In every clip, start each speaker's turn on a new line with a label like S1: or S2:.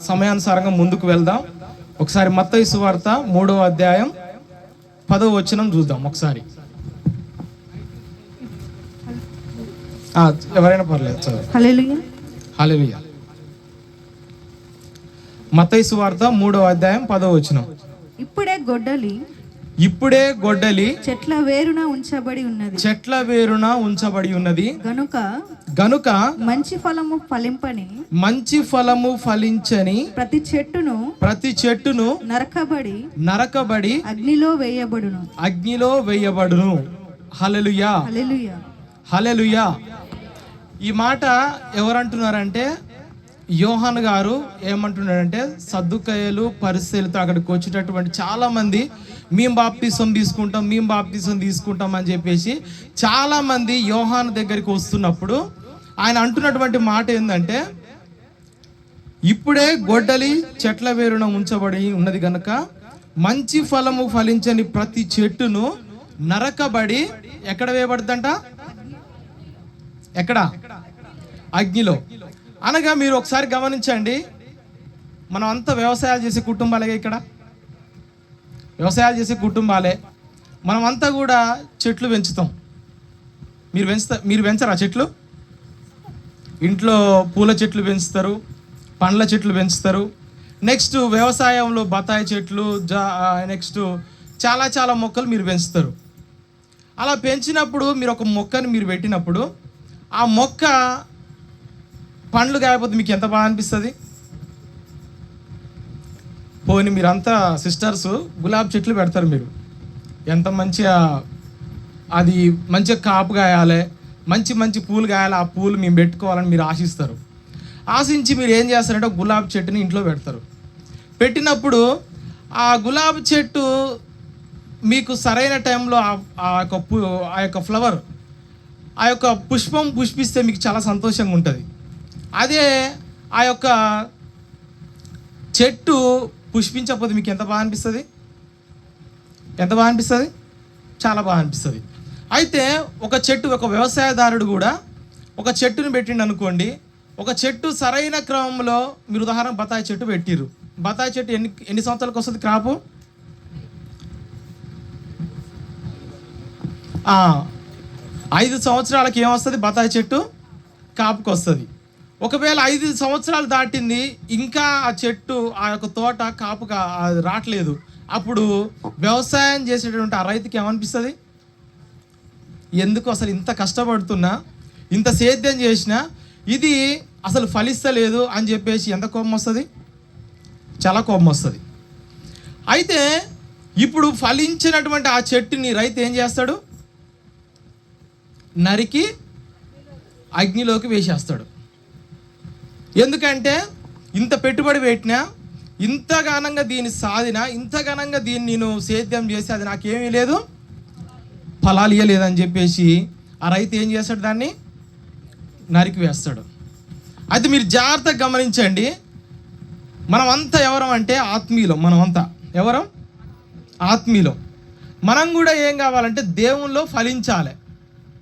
S1: సమయానుసారంగా ముందుకు వెళ్దాం. ఒకసారి మత్తయి సువార్త 3వ అధ్యాయం 10వ వచనం చూద్దాం ఒకసారి. ఎవరైనా పర్లేదు చదువు.
S2: హల్లెలూయా.
S1: హల్లెలూయా. మత్తయి సువార్త 3వ అధ్యాయం 10వ వచనం. ఇప్పుడే గొడ్డలి
S2: చెట్ల వేరున ఉంచబడి ఉన్నది
S1: గనుక
S2: మంచి ఫలము ఫలించని
S1: ప్రతి చెట్టును నరకబడి అగ్నిలో వేయబడును. హల్లెలూయా.
S2: హల్లెలూయా.
S1: హల్లెలూయా. ఈ మాట ఎవరంటున్నారంటే యోహాను గారు ఏమంటున్నాడంటే, సద్దుకయ్యలు పరిసయ్యులతో అక్కడికి వచ్చేటటువంటి చాలా మంది మేము బాప్తిసం తీసుకుంటాం అని చెప్పేసి చాలా మంది యోహాను దగ్గరికి వస్తున్నప్పుడు ఆయన అంటున్నటువంటి మాట ఏంటంటే, ఇప్పుడే గొడ్డలి చెట్ల వేరున ఉంచబడి ఉన్నది కనుక మంచి ఫలము ఫలించని ప్రతి చెట్టును నరకబడి ఎక్కడ వేయబడుతుందంట? ఎక్కడ? అగ్నిలో. అనగా మీరు ఒకసారి గమనించండి, మనం అంతా వ్యవసాయాలు చేసే కుటుంబాలే, ఇక్కడ వ్యవసాయాలు చేసే కుటుంబాలే, మనమంతా కూడా చెట్లు పెంచుతాం. మీరు పెంచరా చెట్లు? ఇంట్లో పూల చెట్లు పెంచుతారు, పండ్ల చెట్లు పెంచుతారు. నెక్స్ట్ వ్యవసాయంలో బత్తాయి చెట్లు, నెక్స్ట్ చాలా మొక్కలు మీరు పెంచుతారు. అలా పెంచినప్పుడు మీరు ఒక మొక్కని మీరు పెట్టినప్పుడు ఆ మొక్క పండ్లు కాయకపోతే మీకు ఎంత బాగా అనిపిస్తుంది? పోనీ మీరంతా సిస్టర్స్ గులాబీ చెట్లు పెడతారు, మీరు ఎంత మంచిగా అది మంచిగా కాపు కాయాలి, మంచి పూలు కాయాలి, ఆ పూలు మేము పెట్టుకోవాలని మీరు ఆశిస్తారు. ఆశించి మీరు ఏం చేస్తారంటే గులాబీ చెట్టుని ఇంట్లో పెడతారు. పెట్టినప్పుడు ఆ గులాబీ చెట్టు మీకు సరైన టైంలో ఆ యొక్క ఫ్లవర్, ఆ యొక్క పుష్పం పుష్పిస్తే మీకు చాలా సంతోషంగా ఉంటుంది. అదే ఆ యొక్క చెట్టు పుష్పించకపోతే మీకు ఎంత బాగా అనిపిస్తుంది? చాలా బాగా అనిపిస్తుంది. అయితే ఒక వ్యవసాయదారుడు కూడా ఒక చెట్టును పెట్టిండు అనుకోండి. ఒక చెట్టు సరైన క్రమంలో, మీరు ఉదాహరణ బత్తాయి చెట్టు పెట్టిర్రు. బత్తాయి చెట్టు ఎన్ని సంవత్సరాలకు వస్తుంది క్రాపు? 5 సంవత్సరాలకి ఏమొస్తుంది? బత్తాయి చెట్టు కాపుకి వస్తుంది. ఒకవేళ 5 సంవత్సరాలు దాటింది, ఇంకా ఆ చెట్టు, ఆ యొక్క తోట కాపుగా రావట్లేదు, అప్పుడు వ్యవసాయం చేసేటటువంటి ఆ రైతుకి ఏమనిపిస్తుంది? ఎందుకు అసలు ఇంత కష్టపడుతున్నా, ఇంత సేద్యం చేసినా ఇది అసలు ఫలిస్తలేదు అని చెప్పేసి ఎంత కోపం వస్తుంది? చాలా కోపం వస్తుంది. అయితే ఇప్పుడు ఫలించినటువంటి ఆ చెట్టుని రైతు ఏం చేస్తాడు? నరికి అగ్నిలోకి వేసేస్తాడు. ఎందుకంటే ఇంత పెట్టుబడి పెట్టినా, ఇంతగానంగా దీన్ని సాధినా, ఇంతగానంగా దీన్ని నేను సేద్యం చేసి అది నాకేమీ లేదు, ఫలాలు ఇవ్వలేదని చెప్పేసి ఆ రైతు ఏం చేస్తాడు? దాన్ని నరికి వేస్తాడు. అయితే మీరు జాగ్రత్తగా గమనించండి, మనమంతా ఎవరం అంటే ఆత్మీయులం. మనమంతా ఎవరం? ఆత్మీయులం. మనం కూడా ఏం కావాలంటే దేవునిలో ఫలించాలి.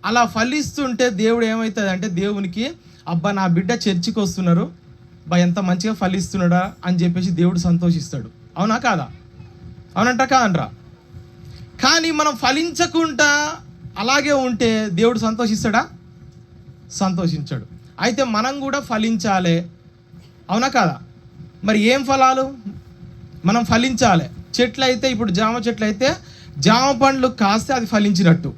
S1: అలా ఫలిస్తుంటే దేవుడు ఏమవుతుంది అంటే, దేవునికి అబ్బా నా బిడ్డ చర్చికి వస్తున్నారు, ఎంత మంచిగా ఫలిస్తున్నాడా అని చెప్పేసి దేవుడు సంతోషిస్తాడు. అవునా కాదా? అవునంట కాదంట్రా? కానీ మనం ఫలించకుండా అలాగే ఉంటే దేవుడు సంతోషిస్తాడా? సంతోషించాడు. అయితే మనం కూడా ఫలించాలి. అవునా కాదా? మరి ఏం ఫలాలు? మనం ఫలించాలి. చెట్లు అయితే, ఇప్పుడు జామ చెట్లు అయితే జామ పండ్లు కాస్తే అది ఫలించినట్టు.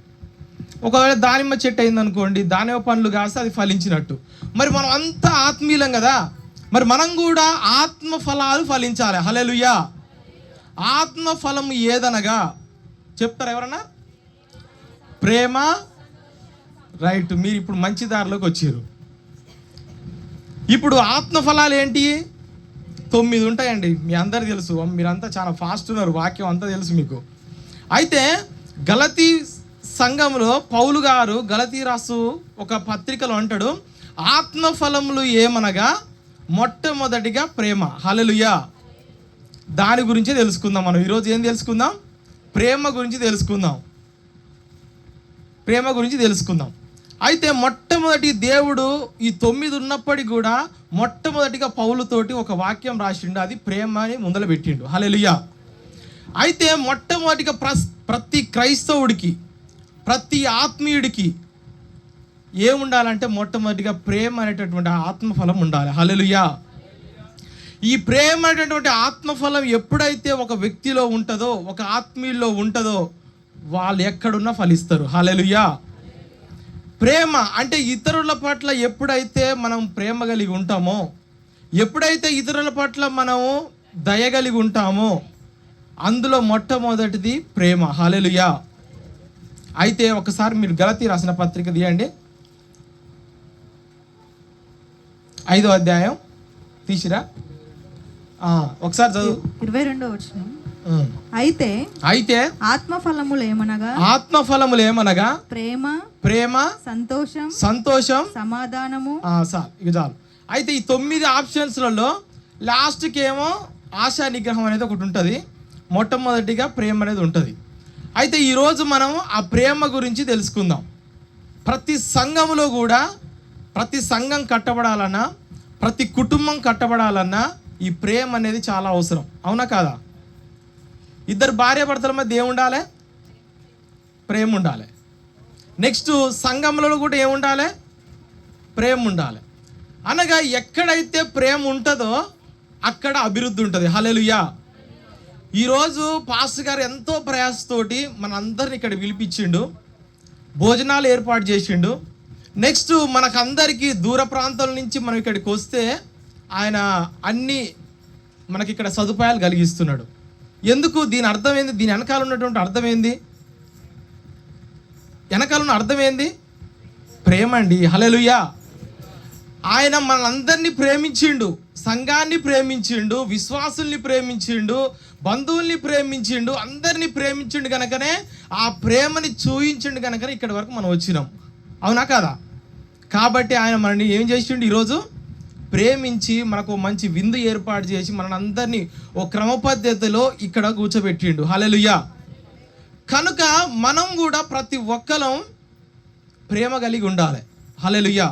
S1: ఒకవేళ దానిమ్మ చెట్టు అయిందనుకోండి, దానిమ్మ పండ్లు కాస్తే అది ఫలించినట్టు. మరి మనం అంతా ఆత్మీయులం కదా, మరి మనం కూడా ఆత్మ ఫలాలు ఫలించాలి. హల్లెలూయా. ఆత్మ ఫలం ఏదనగా చెప్తారు ఎవరన్నా? ప్రేమ. రైట్, మీరు ఇప్పుడు మంచి దారిలోకి వచ్చారు. ఇప్పుడు ఆత్మ ఫలాలు ఏంటి? 9 ఉంటాయండి. మీ అందరు తెలుసు, మీరంతా చాలా ఫాస్ట్ ఉన్నారు, వాక్యం అంతా తెలుసు మీకు. అయితే గలతీ సంఘంలో పౌలు గారు గలతీ రాసు ఒక పత్రికలో అంటాడు, ఆత్మఫలములు ఏమనగా మొట్టమొదటిగా ప్రేమ. హల్లెలూయా. దాని గురించి తెలుసుకుందాం మనం ఈరోజు. ఏం తెలుసుకుందాం? ప్రేమ గురించి తెలుసుకుందాం. అయితే మొట్టమొదటి దేవుడు ఈ 9 ఉన్నప్పటికీ కూడా మొట్టమొదటిగా పౌలుతోటి ఒక వాక్యం రాసిండు, అది ప్రేమ అని ముందర పెట్టిండు. హల్లెలూయా. అయితే మొట్టమొదటిగా ప్రతి క్రైస్తవుడికి, ప్రతి ఆత్మీయుడికి ఏముండాలంటే మొట్టమొదటిగా ప్రేమ అనేటటువంటి ఆత్మఫలం ఉండాలి. హల్లెలూయా. ఈ ప్రేమ అనేటటువంటి ఆత్మఫలం ఎప్పుడైతే ఒక వ్యక్తిలో ఉంటుందో, ఒక ఆత్మీయుల్లో ఉంటుందో, వాళ్ళు ఎక్కడున్నా ఫలిస్తారు. హల్లెలూయా. ప్రేమ అంటే ఇతరుల పట్ల ఎప్పుడైతే మనం ప్రేమ కలిగి ఉంటామో, ఎప్పుడైతే ఇతరుల పట్ల మనము దయ కలిగి ఉంటామో, అందులో మొట్టమొదటిది ప్రేమ. హల్లెలూయా. అయితే ఒకసారి మీరు గలతీ రాసిన పత్రిక తీయండి, 5వ అధ్యాయం తీసిరా, ఒకసారి చదువు.
S2: 22వ వచనం. అయితే ఆత్మఫలములు ఏమనగా
S1: ప్రేమ,
S2: సంతోషం, సమాధానము.
S1: ఇక చాలు. అయితే ఈ 9 ఆప్షన్స్లలో లాస్ట్కి ఏమో ఆశా నిగ్రహం అనేది ఒకటి ఉంటుంది, మొట్టమొదటిగా ప్రేమ అనేది ఉంటుంది. అయితే ఈరోజు మనం ఆ ప్రేమ గురించి తెలుసుకుందాం. ప్రతి సంఘంలో కూడా, ప్రతి సంఘం కట్టబడాలన్నా, ప్రతి కుటుంబం కట్టబడాలన్నా ఈ ప్రేమ అనేది చాలా అవసరం. అవునా కాదా? ఇద్దరు భార్యాభర్తల మధ్య ఏముండాలి? ప్రేమ ఉండాలి. నెక్స్ట్ సంఘంలో కూడా ఏముండాలి? ప్రేమ ఉండాలి. అనగా ఎక్కడైతే ప్రేమ ఉంటుందో అక్కడ అభివృద్ధి ఉంటుంది. హల్లెలూయా. ఈరోజు పాస్టర్ గారు ఎంతో ప్రయాసతోటి మనందరిని ఇక్కడ పిలిపించిండు, భోజనాలు ఏర్పాటు చేసిండు. నెక్స్ట్ మనకందరికీ దూర ప్రాంతాల నుంచి మనం ఇక్కడికి వస్తే ఆయన అన్ని మనకి ఇక్కడ సదుపాయాలు కలిగిస్తున్నాడు. ఎందుకు? దీని అర్థం ఏంది? దీని వెనకాల ఉన్నటువంటి అర్థం ఏంది? వెనకాల ఉన్న అర్థం ఏంది? ప్రేమ అండి. హల్లెలూయా. ఆయన మనందరినీ ప్రేమించిండు, సంఘాన్ని ప్రేమించిండు, విశ్వాసుల్ని ప్రేమించిండు, బంధువుల్ని ప్రేమించిండు, అందరినీ ప్రేమించిండు కనుకనే, ఆ ప్రేమని చూయించిండు కనుకనే ఇక్కడి వరకు మనం వచ్చినాం. అవునా కాదా? కాబట్టి ఆయన మనని ఏం చేసిండు? ఈరోజు ప్రేమించి మనకు మంచి విందు ఏర్పాటు చేసి మనందరినీ ఓ క్రమ పద్ధతిలో ఇక్కడ కూర్చోబెట్టిండు. హల్లెలూయా. కనుక మనం కూడా ప్రతి ఒక్కరం ప్రేమ కలిగి ఉండాలి. హల్లెలూయా.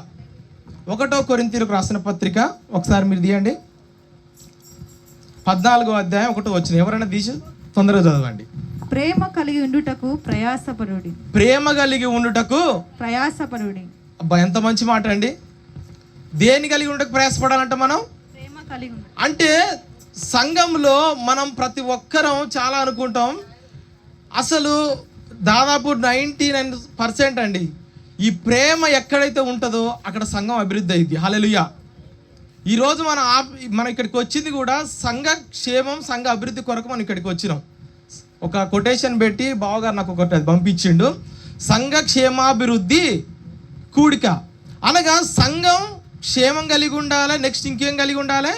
S1: 1 కొరింథీయులకు రాసిన పత్రిక ఒకసారి మీరు తీయండి, 14వ అధ్యాయం 1వ వచనం. ఎవరైనా తీసి తొందరగా చదవండి.
S2: ప్రేమ కలిగి ఉండుటకు ప్రయాసపడుడి.
S1: ప్రేమ కలిగి ఉండుటకు ప్రయాసపడుడి. అబ్బా, ఎంత మంచి మాట అండి. దేని కలిగి ఉండటకు ప్రయాసపడాలంట మనం?
S2: ప్రేమ కలిగి.
S1: అంటే సంఘంలో మనం ప్రతి ఒక్కరం చాలా అనుకుంటాం, అసలు దాదాపు 99% అండి, ఈ ప్రేమ ఎక్కడైతే ఉంటుందో అక్కడ సంఘం అభివృద్ధి అయింది. హల్లెలూయా. ఈరోజు మనం ఇక్కడికి వచ్చింది కూడా సంఘ క్షేమం, సంఘ అభివృద్ధి కొరకు మనం ఇక్కడికి వచ్చినాం. ఒక కొటేషన్ పెట్టి బావగారు నాకు ఒకటి అది పంపించిండు, సంఘ క్షేమాభివృద్ధి కూడిక. అనగా సంఘం క్షేమం కలిగి ఉండాలి, నెక్స్ట్ ఇంకేం కలిగి ఉండాలి?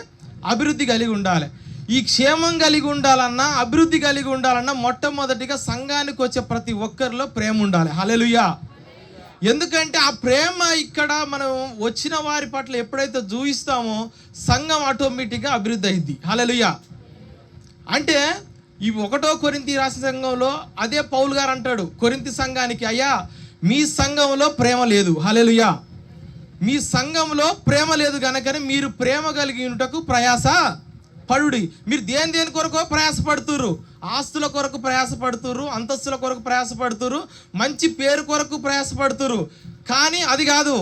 S1: అభివృద్ధి కలిగి ఉండాలి. ఈ క్షేమం కలిగి ఉండాలన్నా, అభివృద్ధి కలిగి ఉండాలన్నా మొట్టమొదటిగా సంఘానికి వచ్చే ప్రతి ఒక్కరిలో ప్రేమ ఉండాలి. హల్లెలూయా. ఎందుకంటే ఆ ప్రేమ ఇక్కడ మనం వచ్చిన వారి పట్ల ఎప్పుడైతే చూపిస్తామో సంఘం ఆటోమేటిక్గా అభివృద్ధి అయింది. హల్లెలూయా. అంటే ఈ 1 కొరింథీ రాసిన సంఘంలో అదే పౌలు గారు అంటాడు కొరింథీ సంఘానికి, అయ్యా మీ సంఘంలో ప్రేమ లేదు. హల్లెలూయా. మీ సంఘంలో ప్రేమ లేదు కనుకనే మీరు ప్రేమ కలిగి ఉంటకు ప్రయాస పడుడి. మీరు దేని కొరకు ప్రయాసపడుతురు? ఆస్తుల కొరకు ప్రయాసపడుతురు, అంతస్తుల కొరకు ప్రయాసపడుతురు, మంచి పేరు కొరకు ప్రయాసపడుతురు. కానీ అది కాదు,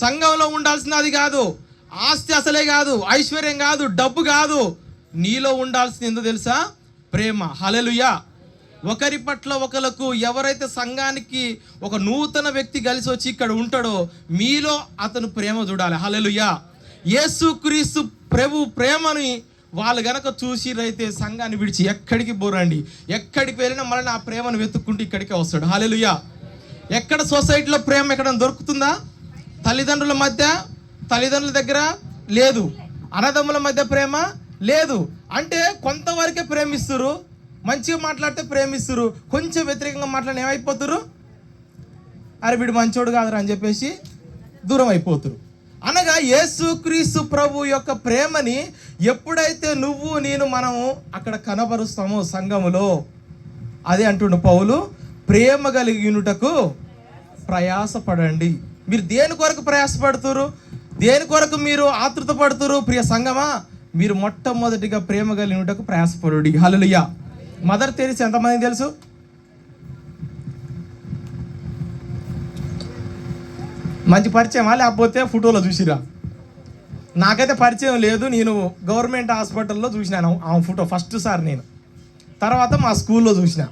S1: సంఘంలో ఉండాల్సిన అది కాదు, ఆస్తి అసలే కాదు, ఐశ్వర్యం కాదు, డబ్బు కాదు. నీలో ఉండాల్సింది ఏందో తెలుసా? ప్రేమ. హల్లెలూయా. ఒకరి పట్ల ఒకరికి ఎవరైతే సంఘానికి ఒక నూతన వ్యక్తి కలిసి వచ్చి ఇక్కడ ఉంటాడో మీలో అతను ప్రేమ చూడాలి. హల్లెలూయా. యేసుక్రీస్తు ప్రభు ప్రేమని వాళ్ళు గనక చూసిరైతే సంఘాన్ని విడిచి ఎక్కడికి పోరండి, ఎక్కడికి వెళ్ళినా మళ్ళీ ఆ ప్రేమను వెతుక్కుంటూ ఇక్కడికే వస్తాడు. హల్లెలూయా. ఎక్కడ సొసైటీలో ప్రేమ ఎక్కడ దొరుకుతుందా? తల్లిదండ్రుల మధ్య, తల్లిదండ్రుల దగ్గర లేదు, అన్నదమ్ముల మధ్య ప్రేమ లేదు. అంటే కొంతవరకే ప్రేమిస్తురు, మంచిగా మాట్లాడితే ప్రేమిస్తురు, కొంచెం వ్యతిరేకంగా మాట్లాడిన ఏమైపోతురు? అరే వీడు మంచోడు కాదురా అని చెప్పేసి దూరం అయిపోతురు. అనగా యేసుక్రీస్తు ప్రభు యొక్క ప్రేమని ఎప్పుడైతే నువ్వు నేను మనము అక్కడ కనబరుస్తామో సంఘములో, అదే అంటుండు పౌలు, ప్రేమ కలిగినటకు ప్రయాసపడండి. మీరు దేని కొరకు ప్రయాసపడుతురు, దేని కొరకు మీరు ఆతృత పడుతురు ప్రియ సంగమా? మీరు మొట్టమొదటిగా ప్రేమ కలిగినటకు ప్రయాసపడుడి. హల్లెలూయా. మదర్ తెరీసా ఎంతమందికి తెలుసు? మంచి పరిచయమా లేకపోతే ఫోటోలో చూసిరా? నాకైతే పరిచయం లేదు. నేను గవర్నమెంట్ హాస్పిటల్లో చూసినాను ఆమె ఫోటో ఫస్ట్ సార్, నేను తర్వాత మా స్కూల్లో చూసిన.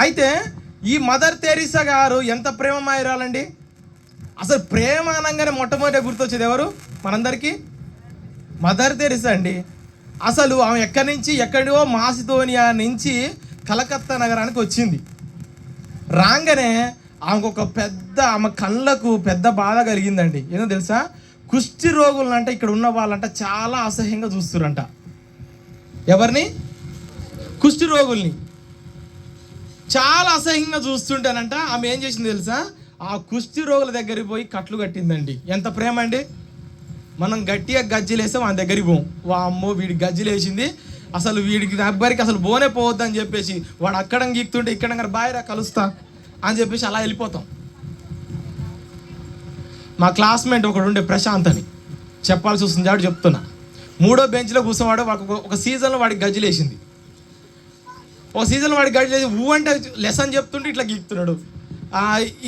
S1: అయితే ఈ మదర్ తెరీసా గారు ఎంత ప్రేమమయురాలండి. అసలు ప్రేమ అనగానే మొట్టమొదటి గుర్తొచ్చేది ఎవరు మనందరికీ? మదర్ తెరీసా అండి. అసలు ఆమె ఎక్కడి నుంచి, ఎక్కడో మాసిదోనియా నుంచి కలకత్తా నగరానికి వచ్చింది. రాగానే ఆమెకు ఒక ఆమె కళ్ళకు పెద్ద బాధ కలిగిందండి. ఏదో తెలుసా? కుష్టి రోగులంట ఇక్కడ ఉన్న వాళ్ళంట చాలా అసహ్యంగా చూస్తురంట. ఎవరిని? కుష్టి రోగుల్ని చాలా అసహ్యంగా చూస్తుంటానంట. ఆమె ఏం చేసింది తెలుసా? ఆ కుష్టి రోగుల దగ్గరికి పోయి కట్లు కట్టిందండి. ఎంత ప్రేమ అండి. మనం గట్టిగా గజ్జలేస్తే మన దగ్గరికి పోం. అమ్మో వీడికి గజ్జలేసింది, అసలు వీడికి దగ్గరికి అసలు బోనే పోవద్దని చెప్పేసి వాడు అక్కడ గీక్తుంటే ఇక్కడ బాయిరా కలుస్తా అని చెప్పేసి అలా వెళ్ళిపోతాం. మా క్లాస్మేట్ ఒకడు ఉండే ప్రశాంత్ అని, చెప్పాల్సి వస్తుంది కాబట్టి చెప్తున్నా. 3వ బెంచ్లో కూర్చోవాడు. ఒక సీజన్లో వాడికి గజ్జలేసింది. ఒక సీజన్లో వాడికి గజ్జలేసి అంటే లెసన్ చెప్తుంటే ఇట్లా గీక్తున్నాడు.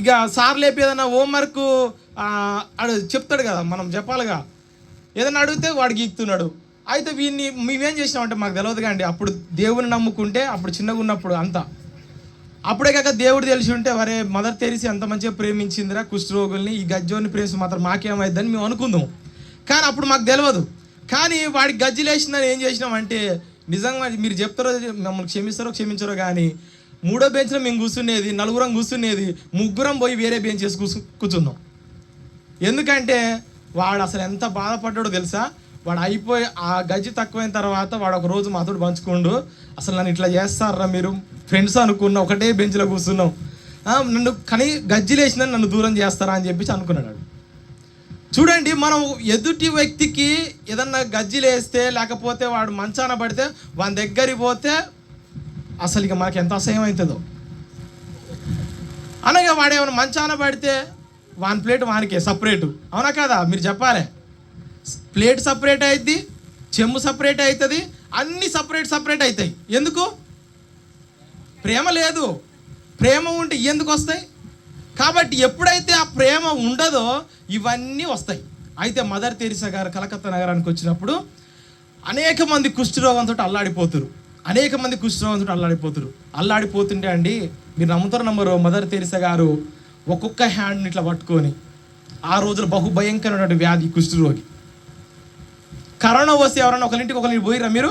S1: ఇక సార్ లేపి ఏదైనా హోంవర్క్ చెప్తాడు కదా, మనం చెప్పాలిగా, ఏదైనా అడిగితే వాడు గీక్తున్నాడు. అయితే మేమేం చేసినామంటే మాకు తెలియదు కానీ అప్పుడు దేవుని నమ్ముకుంటే, అప్పుడు చిన్నగా ఉన్నప్పుడు అంతా, అప్పుడే కాక దేవుడు తెలిసి ఉంటే వరే మదర్ తెరీసా ఎంత మంచిగా ప్రేమించిందిరా కుష్ఠరోగుల్ని, ఈ గజ్జోని ప్రేమ మాత్రం మాకేమైందని మేము అనుకుందాం. కానీ అప్పుడు మాకు తెలియదు. కానీ వాడికి గజ్జలేసిందని ఏం చేసినామంటే, నిజంగా మీరు చెప్తారో మమ్మల్ని క్షమిస్తారో క్షమించారో కానీ 3వ బెంచ్లో మేము కూర్చునేది, 4గురం కూర్చునేది, 3గురం పోయి వేరే బెంచ్ చేసి కూర్చున్నాం. ఎందుకంటే వాడు అసలు ఎంత బాధపడ్డాడో తెలుసా? వాడు అయిపోయి ఆ గజ్జి తక్కువైన తర్వాత వాడు ఒక రోజు మాతో పంచుకోండు, అసలు నన్ను ఇట్లా చేస్తారా మీరు ఫ్రెండ్స్ అనుకున్న, ఒకటే బెంచ్లో కూర్చున్నాం, నన్ను కానీ గజ్జిలేసిన నన్ను దూరం చేస్తారా అని చెప్పేసి అనుకున్నాడు. చూడండి, మనం ఎదుటి వ్యక్తికి ఏదన్నా గజ్జిలేస్తే లేకపోతే వాడు మంచాన పడితే వాని దగ్గరికి పోతే అసలు ఇక మనకి ఎంత అసహ్యం అవుతుందో. అనగా వాడేమైనా మంచాన పడితే వాని ప్లేట్ వానికే సపరేటు, అవునా కదా? మీరు చెప్పాలి. ప్లేట్ సపరేట్ అవుతుంది, చెంబు సపరేట్ అవుతుంది, అన్నీ సపరేట్ అవుతాయి. ఎందుకు? ప్రేమ లేదు. ప్రేమ ఉంటే ఎందుకు వస్తాయి? కాబట్టి ఎప్పుడైతే ఆ ప్రేమ ఉండదో ఇవన్నీ వస్తాయి. అయితే మదర్ తెరీసా గారు కలకత్తా నగరానికి వచ్చినప్పుడు అనేక మంది కుష్ఠరోగంతో అల్లాడిపోతుంటే అండి, మీరు నమ్ముతారో నమ్మరు, మదర్ తెరీసా గారు ఒక్కొక్క హ్యాండ్ని ఇట్లా పట్టుకొని, ఆ రోజులు బహుభయంకరమైన వ్యాధి కుష్ఠరోగి. కరోనా వస్తే ఎవరన్నా ఒకరింటికి పోయిర్రా? మీరు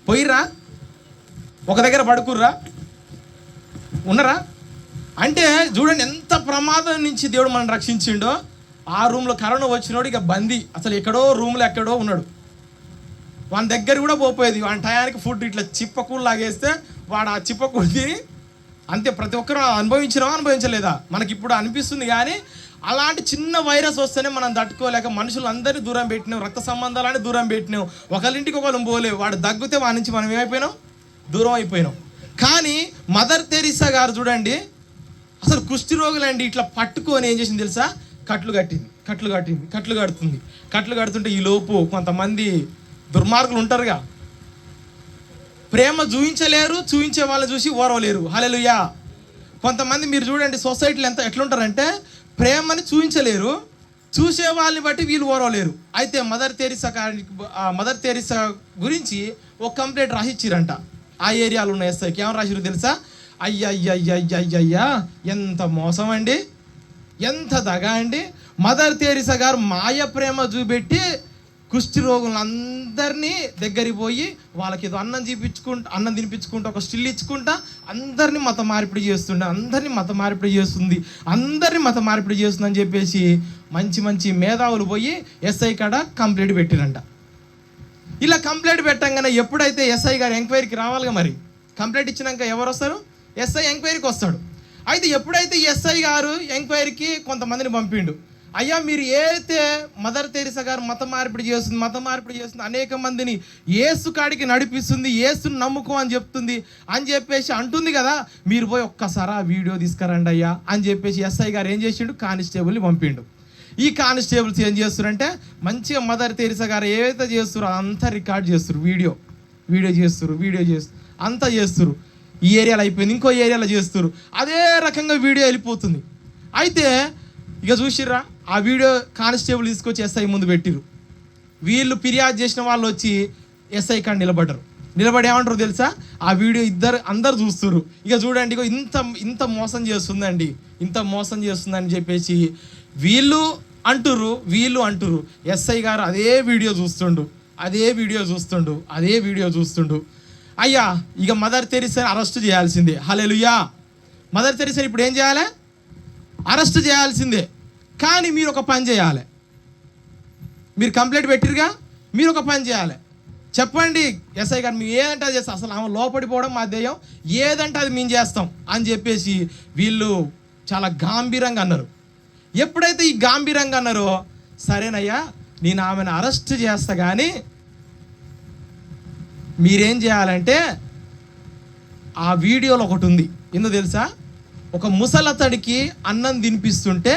S1: పోయిర్రా? ఒక దగ్గర పడుకుర్రా? ఉన్నరా? అంటే చూడండి ఎంత ప్రమాదం నుంచి దేవుడు మనం రక్షించిండో. ఆ రూమ్లో కరోనా వచ్చినోడు ఇక బందీ, అసలు ఎక్కడో రూమ్లో ఎక్కడో ఉన్నాడు. వాని దగ్గర కూడా పోపోయేది. వాని టయానికి ఫుడ్ ఇట్లా చిప్పకూడు లాగేస్తే వాడు ఆ చిప్పకూడు తిని అంతే. ప్రతి ఒక్కరు అనుభవించలేదా? మనకి ఇప్పుడు అనిపిస్తుంది కానీ అలాంటి చిన్న వైరస్ వస్తేనే మనం తట్టుకోలేక మనుషులందరినీ దూరం పెట్టినాం, రక్త సంబంధాలని దూరం పెట్టినాం, ఒకరింటికి ఒకరు పోలేవు. వాడు దగ్గితే వాడి నుంచి మనం ఏమైపోయినాం? దూరం అయిపోయినాం. కానీ మదర్ తెరీసా గారు చూడండి, అసలు కుష్టి రోగులండి ఇట్లా పట్టుకొని ఏం చేసింది తెలుసా? కట్లు కడుతుంటే ఈ లోపు కొంతమంది దుర్మార్గులు ఉంటారుగా, ప్రేమ చూపించలేరు, చూపించే వాళ్ళని చూసి ఓరవలేరు. హల్లెలూయా. కొంతమంది మీరు చూడండి సొసైటీలో ఎట్లుంటారంటే ప్రేమని చూపించలేరు, చూసే వాళ్ళని బట్టి వీళ్ళు ఓరవలేరు. అయితే మదర్ తెరీసా గురించి ఒక కంప్లైంట్ రాసిచ్చిరంట ఆ ఏరియాలో ఉన్న ఎస్ఐకి. ఏమని రాసిరు తెలుసా? అయ్యా ఎంత మోసం అండి, ఎంత దగా అండి. మదర్ తెరీసా గారు మాయ ప్రేమ చూపెట్టి కుష్టి రోగులందరినీ దగ్గరికి పోయి వాళ్ళకి ఏదో అన్నం తినిపించుకుంటా, ఒక స్టిల్ ఇచ్చుకుంటా అందరినీ మత మార్పిడి చేస్తుంది, అందరినీ మత మార్పిడి చేస్తుందని చెప్పేసి మంచి మేధావులు పోయి ఎస్ఐ కాడ కంప్లైంట్ పెట్టిరంట. ఇలా కంప్లైంట్ పెట్టంగానే ఎప్పుడైతే ఎస్ఐ గారు ఎంక్వైరీకి రావాలిగా, మరి కంప్లైంట్ ఇచ్చినాక ఎవరు వస్తారు? ఎస్ఐ ఎంక్వైరీకి వస్తాడు. అయితే ఎప్పుడైతే ఎస్ఐ గారు ఎంక్వైరీకి కొంతమందిని పంపిండు, అయ్యా మీరు ఏదైతే మదర్ తెరిసా గారు మత మార్పిడి చేస్తుంది అనేక మందిని యేసు కాడికి నడిపిస్తుంది, యేసుని నమ్ముకో అని చెప్తుంది అని చెప్పేసి అంటుంది కదా, మీరు పోయి ఒక్కసారి ఆ వీడియో తీసుకురండి అయ్యా అని చెప్పేసి ఎస్ఐ గారు ఏం చేసిండు, కానిస్టేబుల్ని పంపిండు. ఈ కానిస్టేబుల్స్ ఏం చేస్తారంటే మంచిగా మదర్ తెరిసా గారు ఏవైతే చేస్తారో అంతా రికార్డ్ చేస్తారు, వీడియో చేస్తారు అంతా చేస్తారు. ఈ ఏరియాలో అయిపోయింది, ఇంకో ఏరియాలో చేస్తారు, అదే రకంగా వీడియో వెళ్ళిపోతుంది. అయితే ఇక చూసిర్రా, ఆ వీడియో కానిస్టేబుల్ తీసుకొచ్చి ఎస్ఐ ముందు పెట్టిరు. వీళ్ళు ఫిర్యాదు చేసిన వాళ్ళు వచ్చి ఎస్ఐ కాడ నిలబడి ఏమంటారు తెలుసా, ఆ వీడియో అందరు చూస్తారు. ఇక చూడండి, ఇక ఇంత మోసం చేస్తుందని చెప్పేసి వీళ్ళు అంటురు. ఎస్ఐ గారు అదే వీడియో చూస్తుండు. అయ్యా ఇక మదర్ తెరిసాని అరెస్ట్ చేయాల్సిందే. హల్లెలూయా. మదర్ తెరిసాని ఇప్పుడు ఏం చేయాలి, అరెస్ట్ చేయాల్సిందే. కానీ మీరు ఒక పని చేయాలి, మీరు కంప్లైంట్ పెట్టిరుగా, మీరు ఒక పని చేయాలి. చెప్పండి ఎస్ఐ గారు, మేము ఏదంటే అది చేస్తాం, అసలు ఆమె లోపడిపోవడం మా ధ్యేయం, ఏదంటే అది మేము చేస్తాం అని చెప్పేసి వీళ్ళు చాలా గాంభీరంగా అన్నారు. ఎప్పుడైతే ఈ గాంభీరంగా అన్నారో, సరేనయ్యా నేను ఆమెను అరెస్ట్ చేస్తా, కానీ మీరేం చేయాలంటే ఆ వీడియోలో ఒకటి ఉంది, ఎందుకు తెలుసా, ఒక ముసలతడికి అన్నం తినిపిస్తుంటే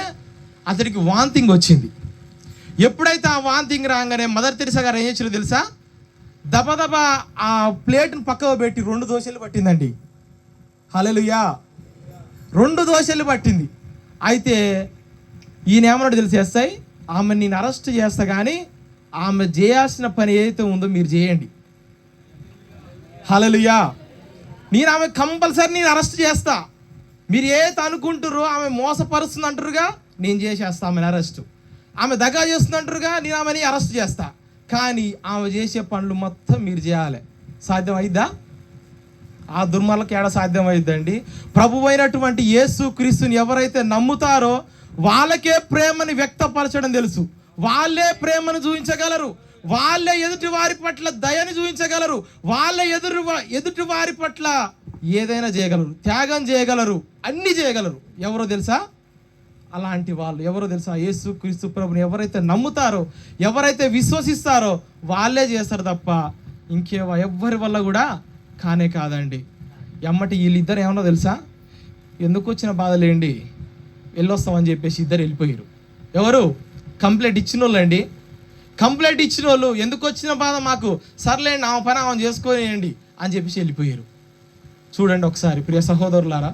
S1: అతడికి వాంతింగ్ వచ్చింది. ఎప్పుడైతే ఆ వాంతింగ్ రాగానే మదర్ తెరిసా గారు ఏం చేసారో తెలుసా, దబదబా ఆ ప్లేట్ను పక్కకు పెట్టి 2 దోశలు పట్టిందండి. హల్లెలూయా. 2 దోశలు పట్టింది. అయితే ఈయన ఏమన్నాడు తెలుసు ఎస్ఐ, ఆమె నేను అరెస్ట్ చేస్తా, కానీ ఆమె చేయాల్సిన పని ఏదైతే ఉందో మీరు చేయండి. హల్లెలూయా. నేను ఆమె కంపల్సరీ నేను అరెస్ట్ చేస్తా, మీరు ఏదైతే అనుకుంటారో ఆమె మోసపరుస్తుంది అంటారుగా, నేను చేసేస్తా ఆమెను అరెస్ట్. ఆమె దగా చేస్తుంది అంటారుగా, నేను ఆమెని అరెస్ట్ చేస్తా. కానీ ఆమె చేసే పనులు మొత్తం మీరు చేయాలి. సాధ్యం అయిద్దా? ఆ దుర్మార్లకు ఏడ సాధ్యం అయిద్దండి? ప్రభువైనటువంటి యేసు క్రీస్తుని ఎవరైతే నమ్ముతారో వాళ్ళకే ప్రేమని వ్యక్తపరచడం తెలుసు, వాళ్ళే ప్రేమను చూపించగలరు, వాళ్ళే ఎదుటి వారి పట్ల దయని చూపించగలరు, వాళ్ళే ఎదుటి వారి పట్ల ఏదైనా చేయగలరు, త్యాగం చేయగలరు, అన్నీ చేయగలరు. ఎవరో తెలుసా? అలాంటి వాళ్ళు ఎవరో తెలుసా? యేసు క్రీస్తు ప్రభుని ఎవరైతే నమ్ముతారో, ఎవరైతే విశ్వసిస్తారో వాళ్ళే చేస్తారు తప్ప ఎవ్వరి వల్ల కూడా కానే కాదండి. ఎమ్మటి వీళ్ళిద్దరు ఏమన్నా తెలుసా, ఎందుకు వచ్చిన బాధలేండి, వెళ్ళొస్తామని చెప్పేసి ఇద్దరు వెళ్ళిపోయారు. ఎవరు? కంప్లైంట్ ఇచ్చిన వాళ్ళు అండి. కంప్లైంట్ ఇచ్చిన వాళ్ళు ఎందుకు వచ్చిన బాధ మాకు, సర్లేండి ఆమె పని ఆమె చేసుకోనియండి అని చెప్పేసి వెళ్ళిపోయారు. చూడండి ఒకసారి ప్రియ సహోదరులారా,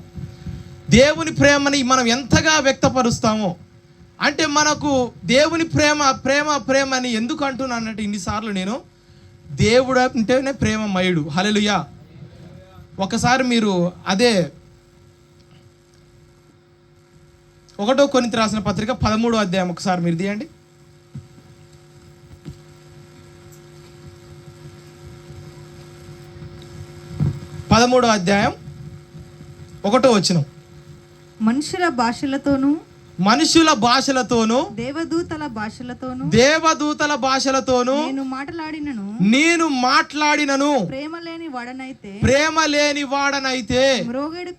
S1: దేవుని ప్రేమని మనం ఎంతగా వ్యక్తపరుస్తామో, అంటే మనకు దేవుని ప్రేమ అని ఎందుకు అంటున్నానంటే, ఇన్నిసార్లు నేను దేవుడు అంటేనే ప్రేమమయుడు. హల్లెలూయా. ఒకసారి మీరు అదే 1 కొరింథీ రాసిన పత్రిక 13వ అధ్యాయం ఒకసారి మీరు తీయండి. 13వ అధ్యాయం 1వ వచనం.
S2: మనుషుల భాషలతోనూ దేవదూతల భాషలతోనూ నేను మాట్లాడినను ప్రేమ లేని వాడనైతే మ్రోగెను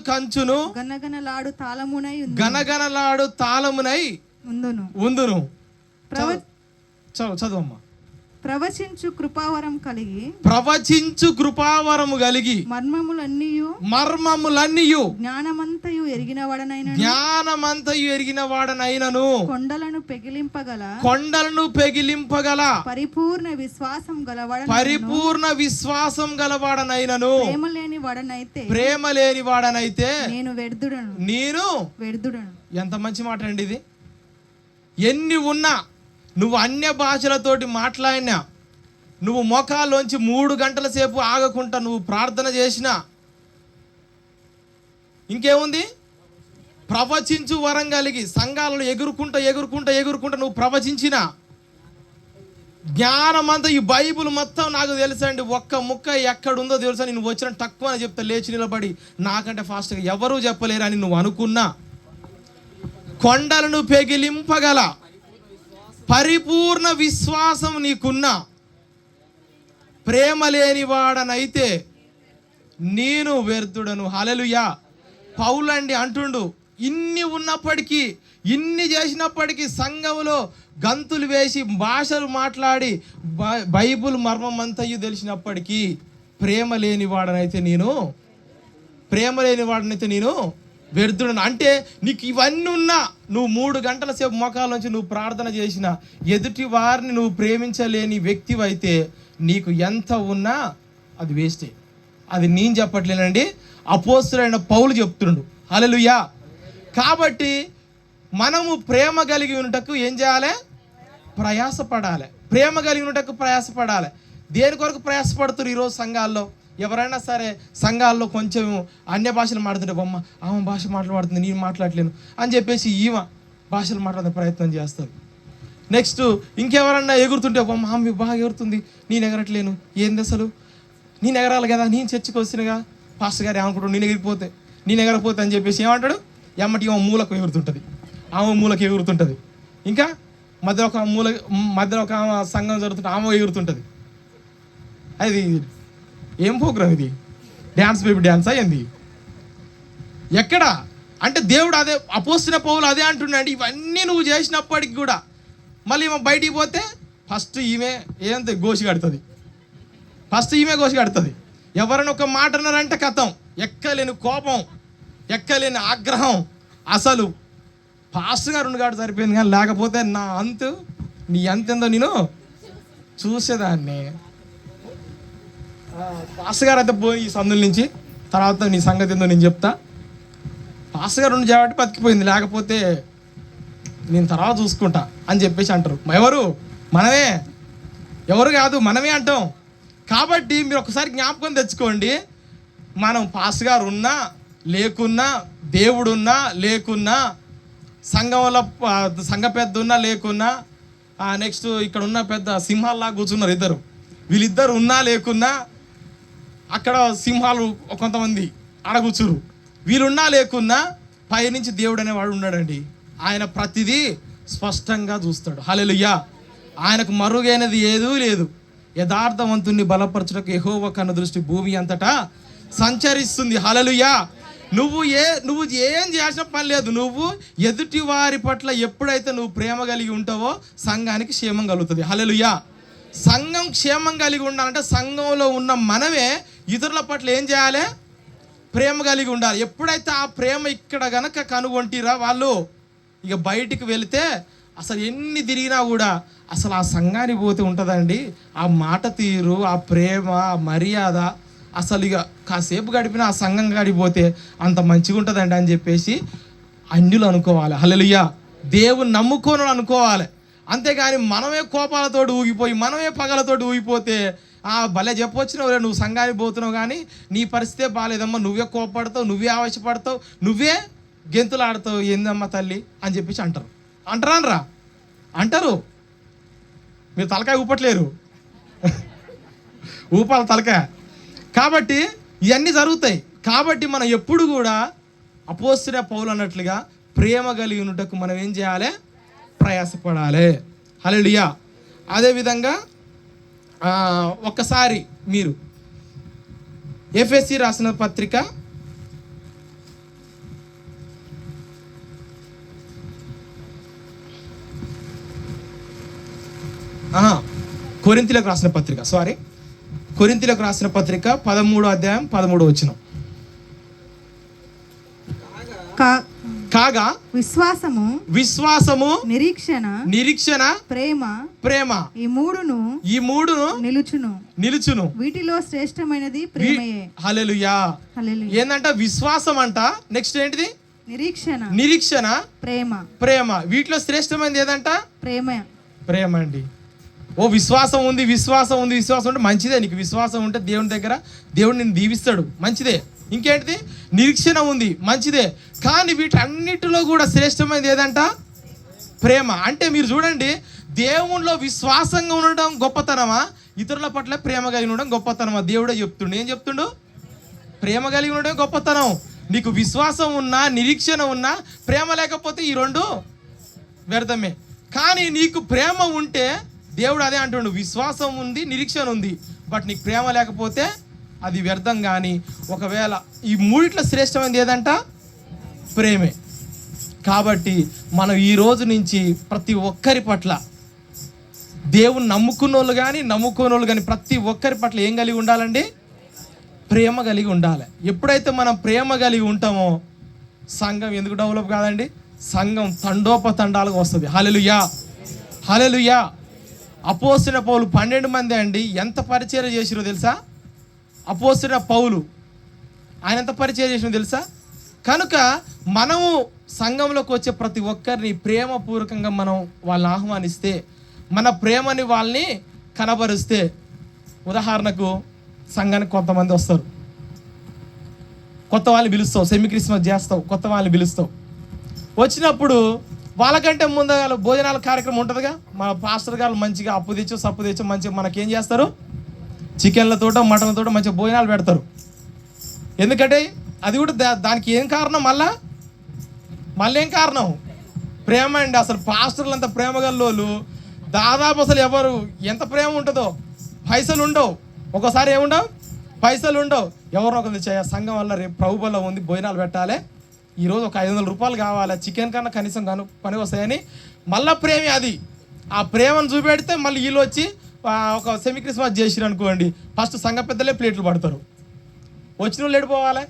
S2: కంచును గనగనలాడు తాళమునై ఉందును. చదువమ్మా. ప్రవచించు కృపావరము కలిగి మర్మములన్నీయు జ్ఞానమంతయు ఎరిగిన వాడనైనను కొండలను పెగిలింపగల పరిపూర్ణ విశ్వాసం గలవాడనైనను ప్రేమ లేని వాడనైతే నేను వ్యర్థుడను. ఎంత మంచి మాట అండి ఇది. ఎన్ని ఉన్నా, నువ్వు అన్య భాషలతోటి మాట్లాడినా, నువ్వు మోకాల్లోంచి 3 గంటల సేపు ఆగకుండా నువ్వు ప్రార్థన చేసినా, ఇంకేముంది, ప్రవచించు వరం కలిగి సంఘాలను ఎగురుకుంటా నువ్వు ప్రవచించిన జ్ఞానమంతా ఈ బైబుల్ మొత్తం నాకు తెలుసండి, ఒక్క ముక్క ఎక్కడుందో తెలుసా, నేను వచ్చిన తక్కువ అని చెప్తా లేచి నిలబడి, నాకంటే ఫాస్ట్గా ఎవరూ చెప్పలేరని నువ్వు అనుకున్నా, కొండలను పెగిలింపగల పరిపూర్ణ విశ్వాసం నీకున్నా, ప్రేమ లేని వాడనైతే నేను వ్యర్థుడను. హల్లెలూయా. పౌలండి అంటుండు, ఇన్ని ఉన్నప్పటికీ,
S1: ఇన్ని చేసినప్పటికీ సంఘంలో గంతులు వేసి భాషలు మాట్లాడి బైబుల్ మర్మం అంతయు తెలిసినప్పటికీ ప్రేమ లేని వాడనైతే నేను వ్యర్థుడను. అంటే నీకు ఇవన్నీ ఉన్నా, నువ్వు 3 గంటల సేపు మోకాల నుంచి నువ్వు ప్రార్థన చేసిన, ఎదుటి వారిని నువ్వు ప్రేమించలేని వ్యక్తివైతే నీకు ఎంత ఉన్నా అది వేస్టే. అది నేను చెప్పట్లేనండి, అపోస్తలుడైన పౌలు చెప్తుండు. హల్లెలూయా. కాబట్టి మనము ప్రేమ కలిగి ఉన్నటకు ఏం చేయాలి? ప్రయాసపడాలి. ప్రేమ కలిగి ఉన్నటకు ప్రయాసపడాలి. దేని కొరకు ప్రయాసపడుతున్నారు ఈరోజు సంఘాల్లో? ఎవరైనా సరే సంఘాల్లో కొంచెం అన్య భాషలు మాట్లాడుతుంటే, బొమ్మ ఆమె భాష మాట్లాడుతుంది, నేను మాట్లాడలేను అని చెప్పేసి ఈమె భాషలు మాట్లాడే ప్రయత్నం చేస్తుంది. నెక్స్ట్ ఇంకెవరన్నా ఎగురుతుంటే, బొమ్మ ఆమె బాగా ఎగురుతుంది, నేను ఎగరట్లేను, ఏంది అసలు, నేను ఎగరాలి కదా, నేను చర్చికి వచ్చినగా, పాస్టర్ గారు ఏమనుకుంటాడు నేను ఎగరపోతే అని చెప్పేసి ఏమంటాడు, ఎమ్మటి ఆమె మూలకు ఎగురుతుంటుంది, ఇంకా మధ్యలో ఒక ఆమె సంఘం జరుగుతుంటే ఆమె ఎగురుతుంటుంది. అది ఏం ప్రోగ్రామ్ ఇది? డ్యాన్స్ బేబీ డ్యాన్స్ అయ్యింది ఎక్కడ అంటే? దేవుడు అదే, అపోస్తలుడైన పౌలు అదే అంటున్నాడు. ఇవన్నీ నువ్వు చేసినప్పటికి కూడా మళ్ళీ బయటికి పోతే ఫస్ట్ ఈమె గోసి కడుతుంది. ఎవరైనా ఒక మాట అన్నారంటే కథం, ఎక్కలేని కోపం, ఎక్కలేని ఆగ్రహం. అసలు పాస్టర్ గారు 2 గాడు సరిపోయింది, కానీ లేకపోతే నీ అంతేందో నేను చూసేదాన్ని. పాస్టర్ గారు అయితే పోయి ఈ సందుల నుంచి, తర్వాత నీ సంగతి ఏందో నేను చెప్తా. పాస్టర్ గారు 2 కాబట్టి బతికిపోయింది, లేకపోతే నేను తర్వాత చూసుకుంటా అని చెప్పేసి అంటారు. ఎవరు కాదు, మనమే అంటాం. కాబట్టి మీరు ఒకసారి జ్ఞాపకం తెచ్చుకోండి, మనం పాస్టర్ గారు ఉన్నా లేకున్నా, దేవుడున్నా లేకున్నా, సంఘంలో సంఘ పెద్ద ఉన్నా లేకున్నా, నెక్స్ట్ ఇక్కడ ఉన్న పెద్ద సింహాల్లా కూర్చున్నారు వీళ్ళిద్దరు ఉన్నా లేకున్నా, అక్కడ సింహాలు కొంతమంది ఆడ కూర్చురు, వీళ్ళున్నా లేకున్నా పైనుంచి దేవుడు అనేవాడు ఉన్నాడండి. ఆయన ప్రతిదీ స్పష్టంగా చూస్తాడు. హల్లెలూయా. ఆయనకు మరుగైనది ఏదూ లేదు. యథార్థవంతుణ్ణి బలపరచుటకు యెహోవా కన్ను దృష్టి భూమి అంతటా సంచరిస్తుంది. హల్లెలూయా. నువ్వు ఏం చేసిన పని లేదు. నువ్వు ఎదుటి వారి పట్ల ఎప్పుడైతే నువ్వు ప్రేమ కలిగి ఉంటావో సంఘానికి క్షేమం కలుగుతుంది. హల్లెలూయా. సంఘం క్షేమం కలిగి ఉండాలంటే సంఘంలో ఉన్న మనమే ఇతరుల పట్ల ఏం చేయాలి? ప్రేమ కలిగి ఉండాలి. ఎప్పుడైతే ఆ ప్రేమ ఇక్కడ గనక కనుగొంటిరా వాళ్ళు, ఇక బయటికి వెళితే అసలు ఎన్ని తిరిగినా కూడా అసలు ఆ సంఘానికి పోతే ఉంటుందండి ఆ మాట తీరు, ఆ ప్రేమ, ఆ మర్యాద, అసలు ఇక కాసేపు గడిపిన ఆ సంఘం గడిపోతే అంత మంచిగా ఉంటుందండి అని చెప్పేసి అన్యులు అనుకోవాలి. హల్లెలూయా. దేవుని నమ్ముకోను అనుకోవాలి. అంతేగాని మనమే కోపాలతోటి ఊగిపోయి, మనమే పగలతోటి ఊగిపోతే భలే చెప్పొచ్చినావు, నువ్వు సంఘానికి పోతున్నావు కానీ నీ పరిస్థితే బాగాలేదమ్మా, నువ్వే కోపడతావు, నువ్వే ఆవేశపడతావు, నువ్వే గెంతులు ఆడతావు, ఏందమ్మా తల్లి అని చెప్పేసి అంటారు. మీరు తలకాయ ఊపట్లేరు, ఊపాల తలకాయ. కాబట్టి ఇవన్నీ జరుగుతాయి. కాబట్టి మనం ఎప్పుడు కూడా అపోస్తలుడైన పౌలు అన్నట్లుగా ప్రేమ కలిగి ఉన్నటకు మనం ఏం చేయాలి? ప్రయాసపడాలి. హల్లెలూయా. అదేవిధంగా ఒక్కసారి మీరు ఎఫెసీ రాసిన పత్రిక 13వ రాసిన పత్రిక 13వ అధ్యాయం 13వ వచనం. కాగా విశ్వాసము నిరీక్షణ ప్రేమ ఈ మూడును నిలుచును
S2: వీటిలో శ్రేష్టమైనది ప్రేమయే.
S1: హల్లెలూయా. ఏందంట? విశ్వాసం అంట. నెక్స్ట్ ఏంటిది? నిరీక్షణ ప్రేమ. వీటిలో శ్రేష్టమైనది ఏదంట? ప్రేమ అండి. విశ్వాసం ఉంది అంటే మంచిదే. నీకు విశ్వాసం ఉంటే దేవుని దగ్గర దేవుడు నిన్ను దీవిస్తాడు, మంచిదే. ఇంకేంటిది? నిరీక్షణ ఉంది, మంచిదే. కానీ వీటన్నిటిలో కూడా శ్రేష్టమైనది ఏదంట? ప్రేమ. అంటే మీరు చూడండి, దేవునిలో విశ్వాసంగా ఉండడం గొప్పతనమా, ఇతరుల పట్ల ప్రేమ కలిగి ఉండడం గొప్పతనమా? దేవుడే చెప్తుండు. ఏం చెప్తుండు? ప్రేమ కలిగి ఉండడం గొప్పతనం. నీకు విశ్వాసం ఉన్నా, నిరీక్షణ ఉన్నా, ప్రేమ లేకపోతే ఈ రెండు వ్యర్థమే. కానీ నీకు ప్రేమ ఉంటే దేవుడు అదే అంటుండు, విశ్వాసం ఉంది, నిరీక్షణ ఉంది, బట్ నీకు ప్రేమ లేకపోతే అది వ్యర్థం. కానీ ఒకవేళ ఈ మూడిట్లో శ్రేష్టమైనది ఏదంట? ప్రేమే. కాబట్టి మనం ఈ రోజు నుంచి ప్రతి ఒక్కరి పట్ల, దేవుని నమ్ముకున్న వాళ్ళు కానీ నమ్ముకోని వాళ్ళు కానీ ప్రతి ఒక్కరి పట్ల ఏం కలిగి ఉండాలండి? ప్రేమ కలిగి ఉండాలి. ఎప్పుడైతే మనం ప్రేమ కలిగి ఉంటామో సంఘం ఎందుకు డెవలప్ కాదండి? సంఘం తండోపతండాలుగా వస్తుంది. హల్లెలూయా, హల్లెలూయా. అపోస్తలుడైన పౌలు 12 మంది అండి ఎంత పరిచర్య చేసిరో తెలుసా? అపోస్తలుడైన పౌలు ఆయన ఎంత పరిచర్య చేసిరో తెలుసా? కనుక మనము సంఘంలోకి వచ్చే ప్రతి ఒక్కరిని ప్రేమపూర్వకంగా మనం వాళ్ళని ఆహ్వానిస్తే, మన ప్రేమని వాళ్ళని కనబరుస్తే, ఉదాహరణకు సంఘానికి కొంతమంది వస్తారు, కొత్త వాళ్ళని పిలుస్తావు, సెమీ క్రిస్మస్ చేస్తావు, కొత్త వాళ్ళని పిలుస్తావు. వచ్చినప్పుడు వాళ్ళకంటే ముందుగా భోజనాల కార్యక్రమం ఉంటుందిగా. మన పాస్టర్ గారు మంచిగా అప్పు తెచ్చు సప్పు తెచ్చు మంచిగా మనకేం చేస్తారు? చికెన్లతోటో మటన్లతోటో మంచిగా భోజనాలు పెడతారు. ఎందుకంటే అది కూడా దానికి ఏం కారణం? మళ్ళీ ఏం కారణం? ప్రేమ అండి. అసలు పాస్టర్లు అంత ప్రేమ గల్లోళ్ళు దాదాపు అసలు ఎవరు ఎంత ప్రేమ ఉంటుందో, పైసలు ఉండవు, ఒక్కోసారి ఏముండవు, పైసలు ఉండవు. ఎవరో ఒకరు సంఘం వల్ల రేపు ప్రభు వల్ల ఉంది, భోజనాలు పెట్టాలి, ఈరోజు ఒక 500 రూపాయలు కావాలి, చికెన్ కన్నా కనీసం పని వస్తాయని మళ్ళీ ప్రేమే అది. ఆ ప్రేమను చూపెడితే మళ్ళీ వీళ్ళు వచ్చి ఒక సెమీ క్రిస్మస్ చేసిరు అనుకోండి, ఫస్ట్ సంఘ పెద్దలే ప్లేట్లు పడతారు. వచ్చిన వాళ్ళు ఏడిపోవాలి?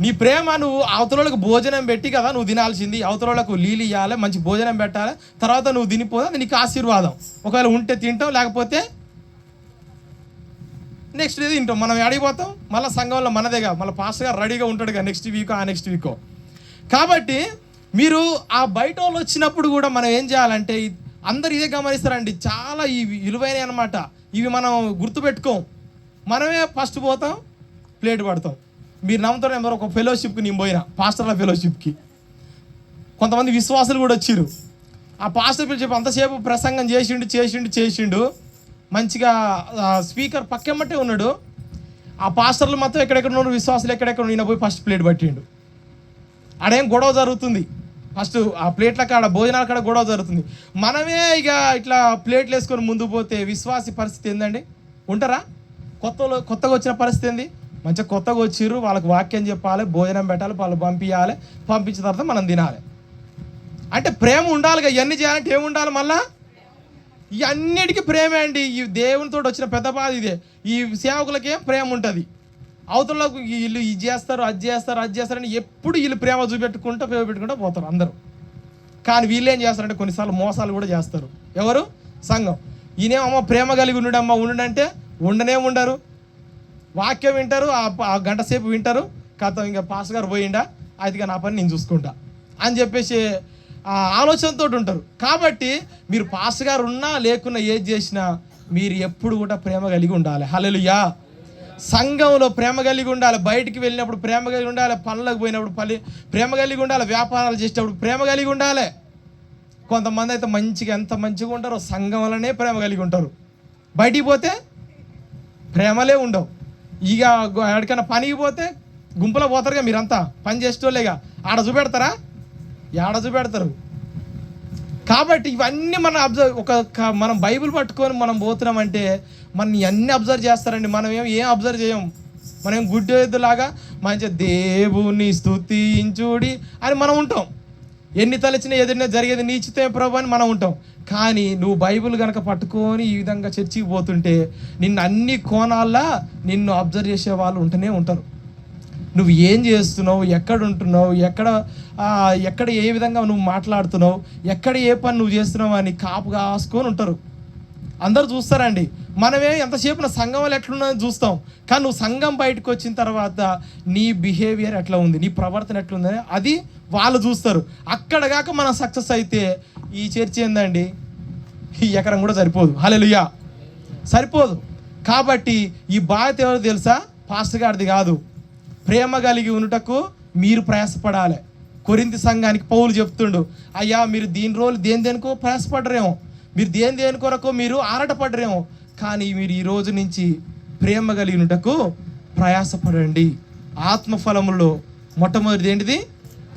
S1: నీ ప్రేమ నువ్వు అవతలకు భోజనం పెట్టి కదా నువ్వు తినాల్సింది, అవతలకు నీళ్ళు ఇవ్వాలి, మంచి భోజనం పెట్టాలి, తర్వాత నువ్వు తినిపోతే అది నీకు ఆశీర్వాదం. ఒకవేళ ఉంటే తింటావు, లేకపోతే నెక్స్ట్ డే తింటాం. మనం అడిగిపోతాం మళ్ళీ సంఘంలో మనదేగా, మళ్ళీ పాస్టర్ గారు రెడీగా ఉంటాడుగా నెక్స్ట్ వీకో ఆ నెక్స్ట్ వీకో. కాబట్టి మీరు ఆ బయట వాళ్ళు వచ్చినప్పుడు కూడా మనం ఏం చేయాలంటే, అందరు ఇదే గమనిస్తారండి, చాలా ఇవి విలువైనవి అనమాట. ఇవి మనం గుర్తుపెట్టుకోం, మనమే ఫస్ట్ పోతాం, ప్లేట్ పడతాం. మీరు నమ్ముతారు ఎవరో ఒక ఫెలోషిప్కి నేను పోయినా, పాస్టర్ల ఫెలోషిప్కి కొంతమంది విశ్వాసులు కూడా వచ్చిర్రు. ఆ పాస్టర్ ఫెలోషిప్ అంతసేపు ప్రసంగం చేసిండు మంచిగా స్పీకర్ పక్కెమ్మటే ఉన్నాడు. ఆ పాస్టర్లు మొత్తం ఎక్కడెక్కడ ఉన్నారు, విశ్వాసులు ఎక్కడెక్కడ ఈయన పోయి ఫస్ట్ ప్లేట్ పట్టిండు. ఆడేం గొడవ జరుగుతుంది, ఫస్ట్ ఆ ప్లేట్ల కాడ భోజనాల కాడ గొడవ జరుగుతుంది. మనమే ఇక ఇట్లా ప్లేట్లు వేసుకొని ముందుకు పోతే విశ్వాసి పరిస్థితి ఏందండి? ఉంటారా? కొత్తగా వచ్చిన పరిస్థితి ఏంది? మంచిగా కొత్తగా వచ్చిర్రు, వాళ్ళకి వాక్యం చెప్పాలి, భోజనం పెట్టాలి, వాళ్ళు పంపించాలి, పంపించిన తర్వాత మనం తినాలి. అంటే ప్రేమ ఉండాలిగా. ఇవన్నీ చేయాలంటే ఏముండాలి? మళ్ళా ఇవన్నిటికీ ప్రేమే అండి. ఈ దేవునితో వచ్చిన పెద్ద బాధ ఇదే. ఈ సేవకులకేం ప్రేమ ఉంటుంది, అవతలకు వీళ్ళు ఇది చేస్తారు అది చేస్తారని ఎప్పుడు వీళ్ళు ప్రేమ చూపెట్టుకుంటూ పోతారు అందరూ. కానీ వీళ్ళు ఏం చేస్తారంటే కొన్నిసార్లు మోసాలు కూడా చేస్తారు. ఎవరు? సంఘం. ఈయనేమో ప్రేమ కలిగి ఉండంటే ఉండనే ఉండరు, వాక్యం వింటారు, ఆ గంట సేపు వింటారు, కథ ఇంకా పాస్టర్ గారు పోయిండా, అదిగా నా పని నేను చూసుకుంటా అని చెప్పేసి ఆలోచనతో ఉంటారు. కాబట్టి మీరు పాస్టర్ గారు ఉన్నా లేకున్నా ఏది చేసినా మీరు ఎప్పుడు కూడా ప్రేమ కలిగి ఉండాలి. హల్లెలూయా. సంఘంలో ప్రేమ కలిగి ఉండాలి, బయటికి వెళ్ళినప్పుడు ప్రేమ కలిగి ఉండాలి, పనులకు పోయినప్పుడు ప్రేమ కలిగి ఉండాలి, వ్యాపారాలు చేసేటప్పుడు ప్రేమ కలిగి ఉండాలి. కొంతమంది అయితే మంచిగా ఎంత మంచిగా ఉంటారో సంఘం వల్లనే ప్రేమ కలిగి ఉంటారు, బయటికి పోతే ప్రేమలే ఉండవు. ఇక ఎక్కడికైనా పనికి పోతే గుంపులో పోతారుగా, మీరంతా పని చేసేటోళ్ళేగా, ఆడ చూపెడతారా? ఆడ చూపెడతారు. కాబట్టి ఇవన్నీ మనం మనం బైబిల్ పట్టుకొని మనం పోతున్నామంటే మనం అన్నీ అబ్జర్వ్ చేస్తారండి. మనం ఏం అబ్జర్వ్ చేయం. మనం గుడ్డెద్దులాగా మంచిగా దేవుని స్తుతించుడి అని మనం ఉంటాం. ఎన్ని తలచినా ఏదైనా జరిగేది నీచితే ప్రభు అని మనం ఉంటాం. కానీ నువ్వు బైబిల్ కనుక పట్టుకొని ఈ విధంగా చర్చికి పోతుంటే నిన్ను అన్ని కోణాల్లో నిన్ను అబ్జర్వ్ చేసే వాళ్ళు ఉంటూనే ఉంటారు. నువ్వు ఏం చేస్తున్నావు, ఎక్కడ ఉంటున్నావు, ఎక్కడ ఏ విధంగా నువ్వు మాట్లాడుతున్నావు, ఎక్కడ ఏ పని నువ్వు చేస్తున్నావు అని కాపు కాసుకొని ఉంటారు. అందరూ చూస్తారండి. మనమే ఎంతసేపు నా సంఘం వాళ్ళు ఎట్లున్నదని చూస్తాం, కానీ నువ్వు సంఘం బయటకు వచ్చిన తర్వాత నీ బిహేవియర్ ఎట్లా ఉంది, నీ ప్రవర్తన ఎట్లుందని అది వాళ్ళు చూస్తారు. అక్కడ కాక మనం సక్సెస్ అయితే ఈ చర్చ ఏందండి, ఈ ఎకరం కూడా సరిపోదు. హల్లెలూయా, సరిపోదు. కాబట్టి ఈ బాధ్యత ఎవరు తెలుసా? పాస్టర్ గారిది కాదు. ప్రేమ కలిగి ఉండుటకు మీరు ప్రయాసపడాలి. కొరింథీ సంఘానికి పౌలు చెప్తుండు, అయ్యా మీరు దీని రోజులు దేనికో ప్రయాసపడరేమో, మీరు దేని కొరకు మీరు ఆరాటపడరేమో, కానీ మీరు ఈ రోజు నుంచి ప్రేమ కలిగినటకు ప్రయాసపడండి. ఆత్మఫలములో మొట్టమొదటిది ఏంటిది?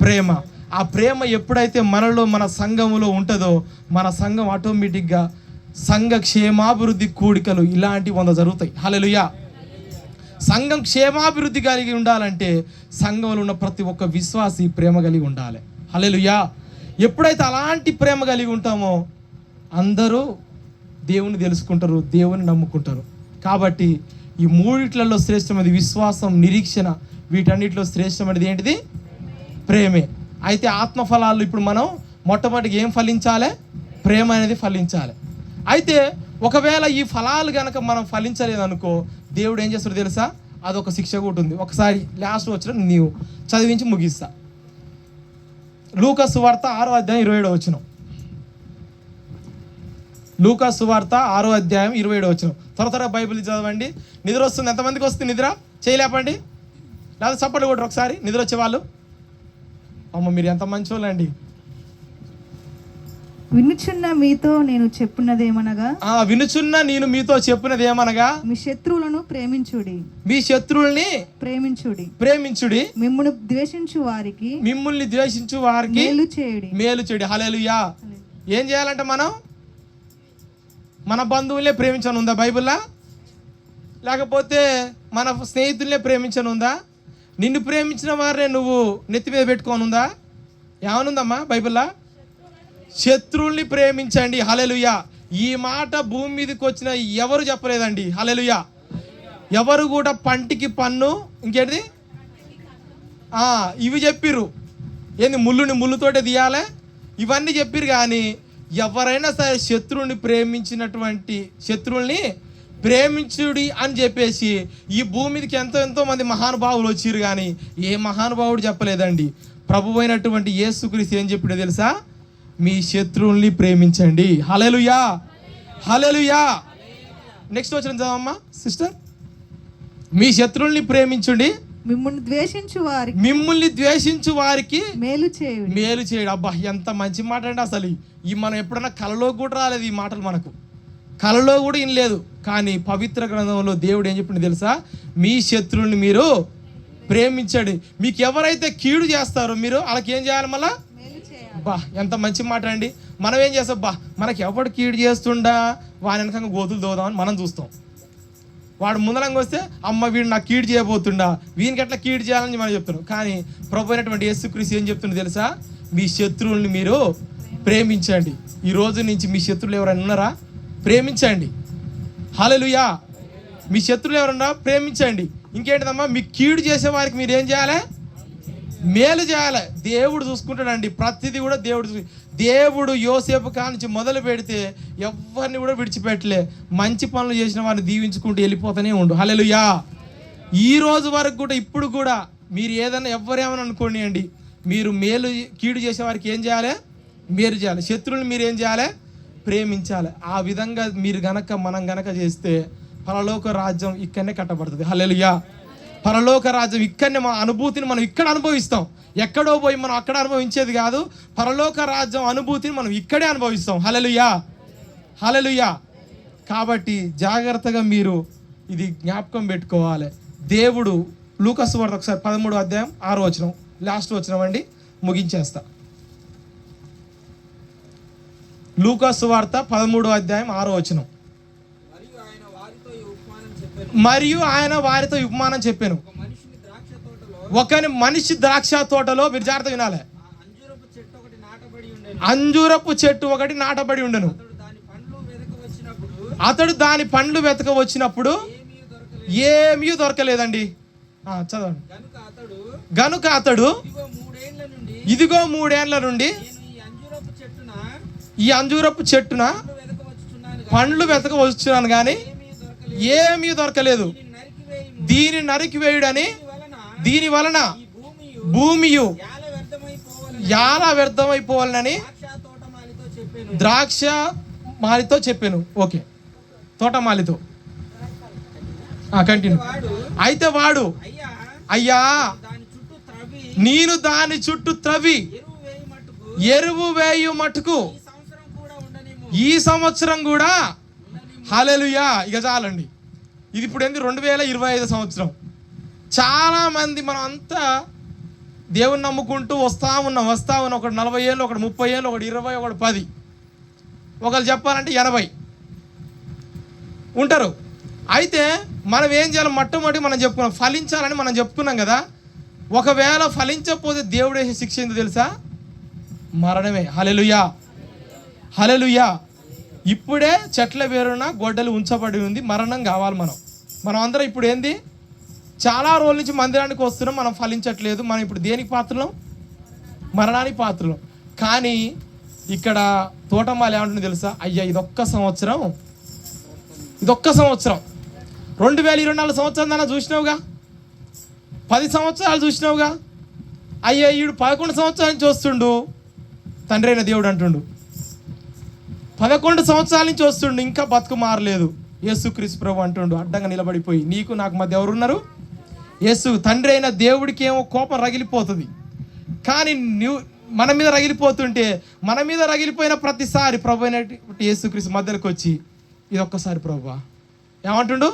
S1: ప్రేమ. ఆ ప్రేమ ఎప్పుడైతే మనలో మన సంఘములో ఉంటుందో మన సంఘం ఆటోమేటిక్గా సంఘ క్షేమాభివృద్ధి కూడికలు ఇలాంటి 100 జరుగుతాయి. హల్లెలూయా. సంఘం క్షేమాభివృద్ధి కలిగి ఉండాలంటే సంఘంలో ఉన్న ప్రతి ఒక్క విశ్వాసి ప్రేమ కలిగి ఉండాలి. హల్లెలూయా. ఎప్పుడైతే అలాంటి ప్రేమ కలిగి ఉంటామో అందరూ దేవుని తెలుసుకుంటారు, దేవుని నమ్ముకుంటారు. కాబట్టి ఈ మూడిట్లలో శ్రేష్టమైనది విశ్వాసం, నిరీక్షణ. వీటన్నిటిలో శ్రేష్టమైనది ఏంటిది? ప్రేమే. అయితే ఆత్మఫలాలు ఇప్పుడు మనం మొట్టమొదటిగా ఏం ఫలించాలి? ప్రేమ అనేది ఫలించాలి. అయితే ఒకవేళ ఈ ఫలాలు కనుక మనం ఫలించలేదనుకో దేవుడు ఏం చేస్తాడో తెలుసా? అదొక శిక్ష కూడా ఉంది. ఒకసారి లాస్ట్ వచ్చిన నీవు చదివించి ముగిస్తా. లూకా సువార్త 6వ అధ్యాయం 27వ వచనం. లూకా సువార్త 6వ అధ్యాయం 27వ వచనం. త్వరగా బైబిల్ చదవండి. నిద్ర వస్తుంది. ఎంతమందికి వస్తుంది నిద్ర? చేయలేపండి, లేదా చప్పట్లు కొట్టరు ఒకసారి నిద్ర వచ్చేవాళ్ళు. అమ్మ మీరు ఎంత మంచోళ్ళండి.
S2: వినుచున్న మీతో నేను చెప్పున్నదేమనగా,
S1: వినుచున్న నేను మీతో చెప్పినదేమనగా,
S2: మీ శత్రువులను ప్రేమించుడి,
S1: మీ శత్రువుల్ని ప్రేమించుడి,
S2: మిమ్మును ద్వేషించు వారికి
S1: మేలు చేయుడి. హల్లెలూయా. ఏం చేయాలంటే మనం మన బంధువులే ప్రేమించనుందా బైబిల్లా? లేకపోతే మన స్నేహితుల్నే ప్రేమించనుందా? నిన్ను ప్రేమించిన వారినే నువ్వు నెత్తి మీద పెట్టుకోనుందా? ఏమనుందమ్మా బైబిల్లా? శత్రువుల్ని ప్రేమించండి. హల్లెలూయా. ఈ మాట భూమి మీదకి వచ్చిన ఎవరు చెప్పలేదండి. హల్లెలూయా. ఎవరు కూడా పంటికి పన్ను, ఇంకేంటిది ఇవి చెప్పిర్రు. ఏంది? ముళ్ళుని ముళ్ళుతోటే తీయాలి, ఇవన్నీ చెప్పిర్రు. కానీ ఎవరైనా సరే శత్రువుల్ని ప్రేమించుడి అని చెప్పేసి ఈ భూమి మీదకి ఎంతో మంది మహానుభావులు వచ్చిర్రు. కానీ ఏ మహానుభావుడు చెప్పలేదండి. ప్రభువు అయినటువంటి యేసుక్రీస్తు ఏం చెప్పాడో తెలుసా? మీ శత్రువుల్ని ప్రేమించండి. హల్లెలూయా, హల్లెలూయా. నెక్స్ట్ వచ్చిన చదవమ్మా సిస్టర్. మీ శత్రువుల్ని ప్రేమించండి,
S2: మిమ్మల్ని
S1: ద్వేషించు వారికి
S2: మేలు చేయుడి.
S1: అబ్బా ఎంత మంచి మాట అండి. అసలు ఈ మనం ఎప్పుడన్నా కలలో కూడా రాలేదు ఈ మాటలు, మనకు కలలో కూడా వినలేదు. కానీ పవిత్ర గ్రంథంలో దేవుడు ఏం చెప్పింది తెలుసా? మీ శత్రువుల్ని మీరు ప్రేమించండి. మీకు ఎవరైతే కీడు చేస్తారో మీరు వాళ్ళకి ఏం చేయాలి? మళ్ళా బా ఎంత మంచి మాట అండి. మనం ఏం చేస్తాం? మనకి ఎవడు కీడు చేస్తుండా వాని వెనకంగా గోతులు దోదామని మనం చూస్తాం. వాడు ముందరంగా వస్తే అమ్మ వీడు నాకు కీడు చేయబోతుండా, వీనికి ఎట్లా కీడు చేయాలని మనం చెప్తున్నాం. కానీ ప్రభు అయినటువంటి యేసుక్రీస్తు ఏం చెప్తుండో తెలుసా? మీ శత్రువుల్ని మీరు ప్రేమించండి. ఈ రోజు నుంచి మీ శత్రువులు ఎవరైనా ఉన్నారా? ప్రేమించండి. హల్లెలూయా. మీ శత్రువులు ఎవరన్నా ప్రేమించండి. ఇంకేంటిదమ్మా? మీ కీడు చేసే వారికి మీరు ఏం చేయాలి? మేలు చేయాలి. దేవుడు చూసుకుంటాడండి ప్రతిదీ కూడా. దేవుడు యోసేపు కానించి మొదలు పెడితే ఎవరిని కూడా విడిచిపెట్టలే. మంచి పనులు చేసిన వారిని దీవించుకుంటూ వెళ్ళిపోతూనే ఉండు. హల్లెలూయా. ఈ రోజు వరకు కూడా ఇప్పుడు కూడా మీరు ఏదైనా ఎవరేమని అనుకోనియండి, మీరు కీడు చేసే వారికి ఏం చేయాలి? మేలు చేయాలి. శత్రువులను మీరు ఏం చేయాలి? ప్రేమించాలి. ఆ విధంగా మనం గనక చేస్తే పరలోక రాజ్యం ఇక్కడనే కట్టబడుతుంది. హల్లెలూయా. పరలోక రాజ్యం ఇక్కడనే, మా అనుభూతిని మనం ఇక్కడ అనుభవిస్తాం. ఎక్కడో పోయి మనం అక్కడ అనుభవించేది కాదు. పరలోక రాజ్యం అనుభూతిని మనం ఇక్కడే అనుభవిస్తాం. హల్లెలూయా, హల్లెలూయా. కాబట్టి జాగ్రత్తగా మీరు ఇది జ్ఞాపకం పెట్టుకోవాలి. దేవుడు లూకా సువార్త ఒకసారి 13వ అధ్యాయం 6వ వచనం, లాస్ట్ వచనం అండి, ముగించేస్తా. లూకా సువార్త 13వ అధ్యాయం 6వ వచనం. మరియు ఆయన వారితో ఉపమానం చెప్పాను. ఒక మనిషి ద్రాక్ష తోటలో, మీరు జాగ్రత్త వినాలి, అంజూరపు చెట్టు ఒకటి నాటబడి ఉండెను. అతడు దాని పండ్లు వెతక వచ్చినప్పుడు ఏమీ దొరకలేదండి. చదవండి. గనుక అతడు ఇదిగో 3 ఏండ్ల నుండి ఈ అంజూరపు చెట్టున పండ్లు వెతక వచ్చున్నాను కానీ ఏమీ దొరకలేదు. దీని నరికి వేయుడని, దీని వలన భూమియు ఎలా వ్యర్థమైపోవాలని ద్రాక్ష మాలితో చెప్పాను. ఓకే, తోటమాలితో కంటిన్యూ. అయితే వాడు, అయ్యా నేను దాని చుట్టూ త్రవ్వి ఎరువు వేయు మట్టుకు ఈ సంవత్సరం కూడా. హల్లెలూయా. ఇక చాలండి. ఇది ఇప్పుడు ఏంది? 2025 సంవత్సరం. చాలామంది మనం అంతా దేవుని నమ్ముకుంటూ వస్తా ఉన్నాం. ఒకడు 40 ఏళ్ళు, ఒకడు 30 ఏళ్ళు, ఒకడు 20, ఒకడు 10, ఒకరు చెప్పాలంటే 80 ఉంటారు. అయితే మనం ఏం చేయాలి? మొట్టమొదటి మనం చెప్పుకున్నాం, ఫలించాలని మనం చెప్పుకున్నాం కదా. ఒకవేళ ఫలించకపోతే దేవుడు వేసే శిక్ష ఏందో తెలుసా? మరణమే. హల్లెలూయా, హల్లెలూయా. ఇప్పుడే చెట్ల వేరున గొడ్డలు ఉంచబడి ఉంది, మరణం కావాలి. మనం అందరం ఇప్పుడు ఏంది, చాలా రోజుల నుంచి మందిరానికి వస్తున్నాం, మనం ఫలించట్లేదు. మనం ఇప్పుడు దేనికి పాత్రలం? మరణానికి పాత్రలం. కానీ ఇక్కడ తోటమాలి ఏమంటుంది తెలుసా? అయ్యా ఇదొక్క సంవత్సరం 2024 సంవత్సరం దాన్ని చూసినావుగా, 10 సంవత్సరాలు చూసినావుగా. అయ్యా ఈడు 11 సంవత్సరాల నుంచి వస్తుండు, తండ్రి అయిన దేవుడు అంటుండు. 11 సంవత్సరాల నుంచి వస్తుండు, ఇంకా బతుకు మారలేదు. యేసుక్రీస్తు ప్రభు అంటుండు అడ్డంగా నిలబడిపోయి, నీకు నాకు మధ్య ఎవరున్నారు? యేసు. తండ్రి అయిన దేవుడికి ఏమో కోపం రగిలిపోతుంది, కానీ నువ్వు మన మీద రగిలిపోతుంటే, మన మీద రగిలిపోయిన ప్రతిసారి ప్రభు అయినటువంటి యేసుక్రీస్తు మధ్యలోకి వచ్చి, ఇదొక్కసారి ప్రభువా ఏమంటుండు?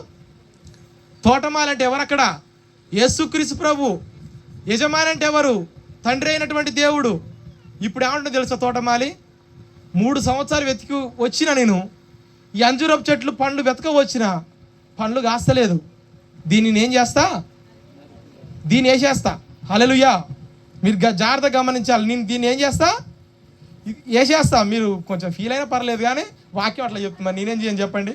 S1: తోటమాలి అంటే ఎవరు అక్కడ? యేసుక్రీస్తు ప్రభు. యజమాని అంటే ఎవరు? తండ్రి అయినటువంటి దేవుడు. ఇప్పుడు ఏమంటుందో తెలుసా తోటమాలి? 3 సంవత్సరాలు వెతికి వచ్చిన నేను, ఈ అంజూరపు చెట్లు పండ్లు వెతక వచ్చిన, పండ్లు కాస్తలేదు. దీన్ని నేను చేస్తా, దీన్ని వేసేస్తా. హల్లెలూయా. మీరు జాగ్రత్తగా గమనించాలి. నేను దీన్ని ఏం చేస్తా? వేసేస్తా. మీరు కొంచెం ఫీల్ అయినా పర్లేదు, కానీ వాక్యం అట్లా చెప్తున్నా. నేనేం చేయను చెప్పండి?